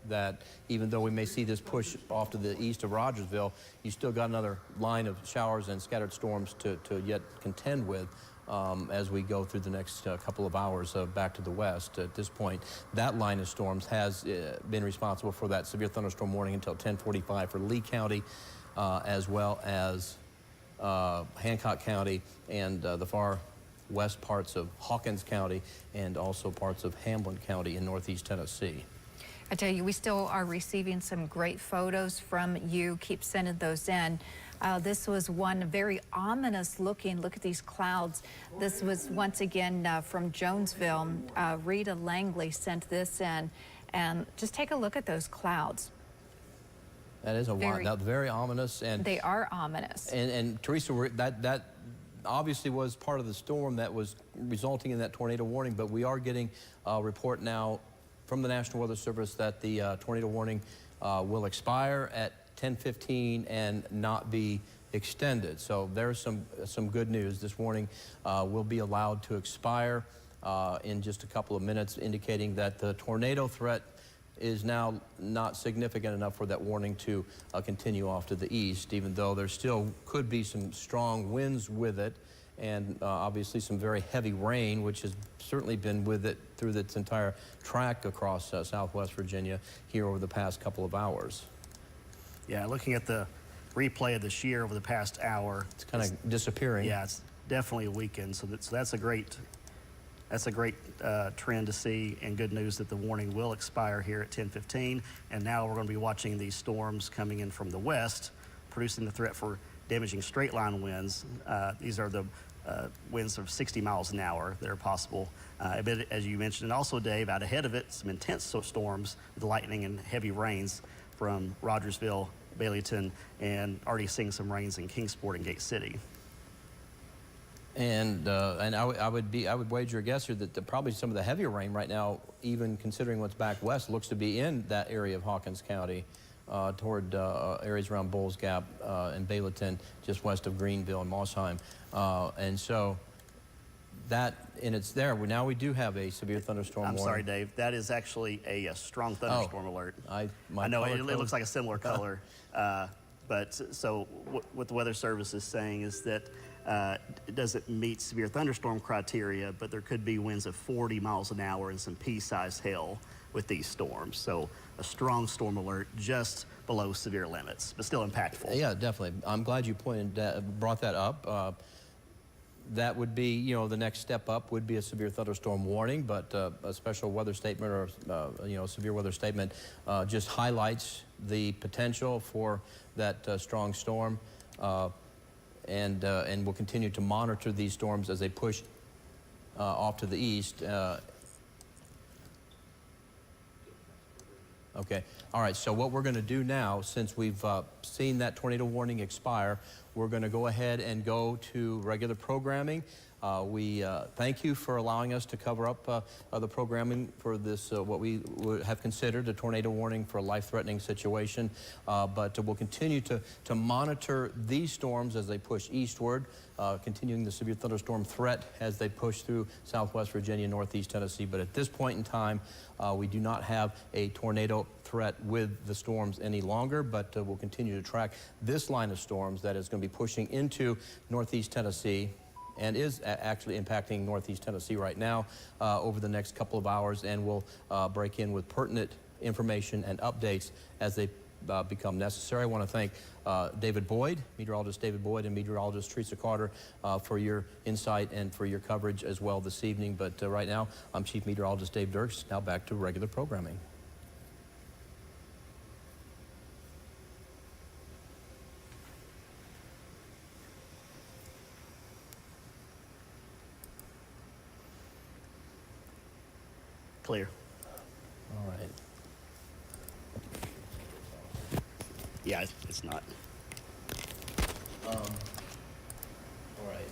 that even though we may see this push off to the east of Rogersville, you still got another line of showers and scattered storms to yet contend with as we go through the next couple of hours back to the west. At this point, that line of storms has been responsible for that severe thunderstorm warning until 10:45 for Lee County, as well as Hancock County and the far west parts of Hawkins County and also parts of Hamlin County in northeast Tennessee. I tell you, we still are receiving some great photos from you. Keep sending those in. This was one very ominous looking. Look at these clouds. This was once again from Jonesville. Rita Langley sent this in. And just take a look at those clouds. That is very ominous. And they are ominous. And Teresa, that obviously was part of the storm that was resulting in that tornado warning, but we are getting a report now from the National Weather Service that the tornado warning will expire at 10:15 and not be extended. So there's some good news. This warning will be allowed to expire in just a couple of minutes, indicating that the tornado threat is now not significant enough for that warning to continue off to the east, even though there still could be some strong winds with it, and obviously some very heavy rain, which has certainly been with it through its entire track across southwest Virginia here over the past couple of hours. Yeah, looking at the replay of the shear over the past hour, It's kind of disappearing. yeah, it's definitely weakened. So that's a great trend to see, and good news that the warning will expire here at 10:15. And now we're going to be watching these storms coming in from the west, producing the threat for damaging straight line winds. These are the winds of 60 miles an hour that are possible. A bit, as you mentioned, and also, Dave, out ahead of it, some intense storms with lightning and heavy rains from Rogersville, Baileyton, and already seeing some rains in Kingsport and Gate City. And I would wager a guess here that probably some of the heavier rain right now, even considering what's back west, looks to be in that area of Hawkins County, toward areas around Bowles Gap and Baileyton, just west of Greenville and Mossheim. And so that, and it's there. Now we do have a severe thunderstorm warning. I'm sorry, Dave. That is actually a strong thunderstorm alert. I know it looks like a similar color. But so what the Weather Service is saying is that it doesn't meet severe thunderstorm criteria, but there could be winds of 40 miles an hour and some pea-sized hail with these storms. So a strong storm alert just below severe limits, but still impactful. Yeah, definitely. I'm glad you brought that up. That would be, you know, the next step up would be a severe thunderstorm warning, but a special weather statement or, you know, severe weather statement just highlights the potential for that strong storm. And we'll continue to monitor these storms as they push off to the east. Okay. All right. So what we're going to do now, since we've seen that tornado warning expire, we're going to go ahead and go to regular programming. We thank you for allowing us to cover up the programming for this, what we would have considered a tornado warning for a life-threatening situation. But we'll continue to monitor these storms as they push eastward, continuing the severe thunderstorm threat as they push through southwest Virginia, northeast Tennessee. But at this point in time, we do not have a tornado threat with the storms any longer, but we'll continue to track this line of storms that is going to be pushing into northeast Tennessee and is actually impacting northeast Tennessee right now over the next couple of hours, and we'll break in with pertinent information and updates as they become necessary. I want to thank David Boyd, meteorologist David Boyd, and meteorologist Teresa Carter for your insight and for your coverage as well this evening. But right now, I'm Chief Meteorologist Dave Dirks. Now back to regular programming. Clear. All right. Yeah, it's not. All right.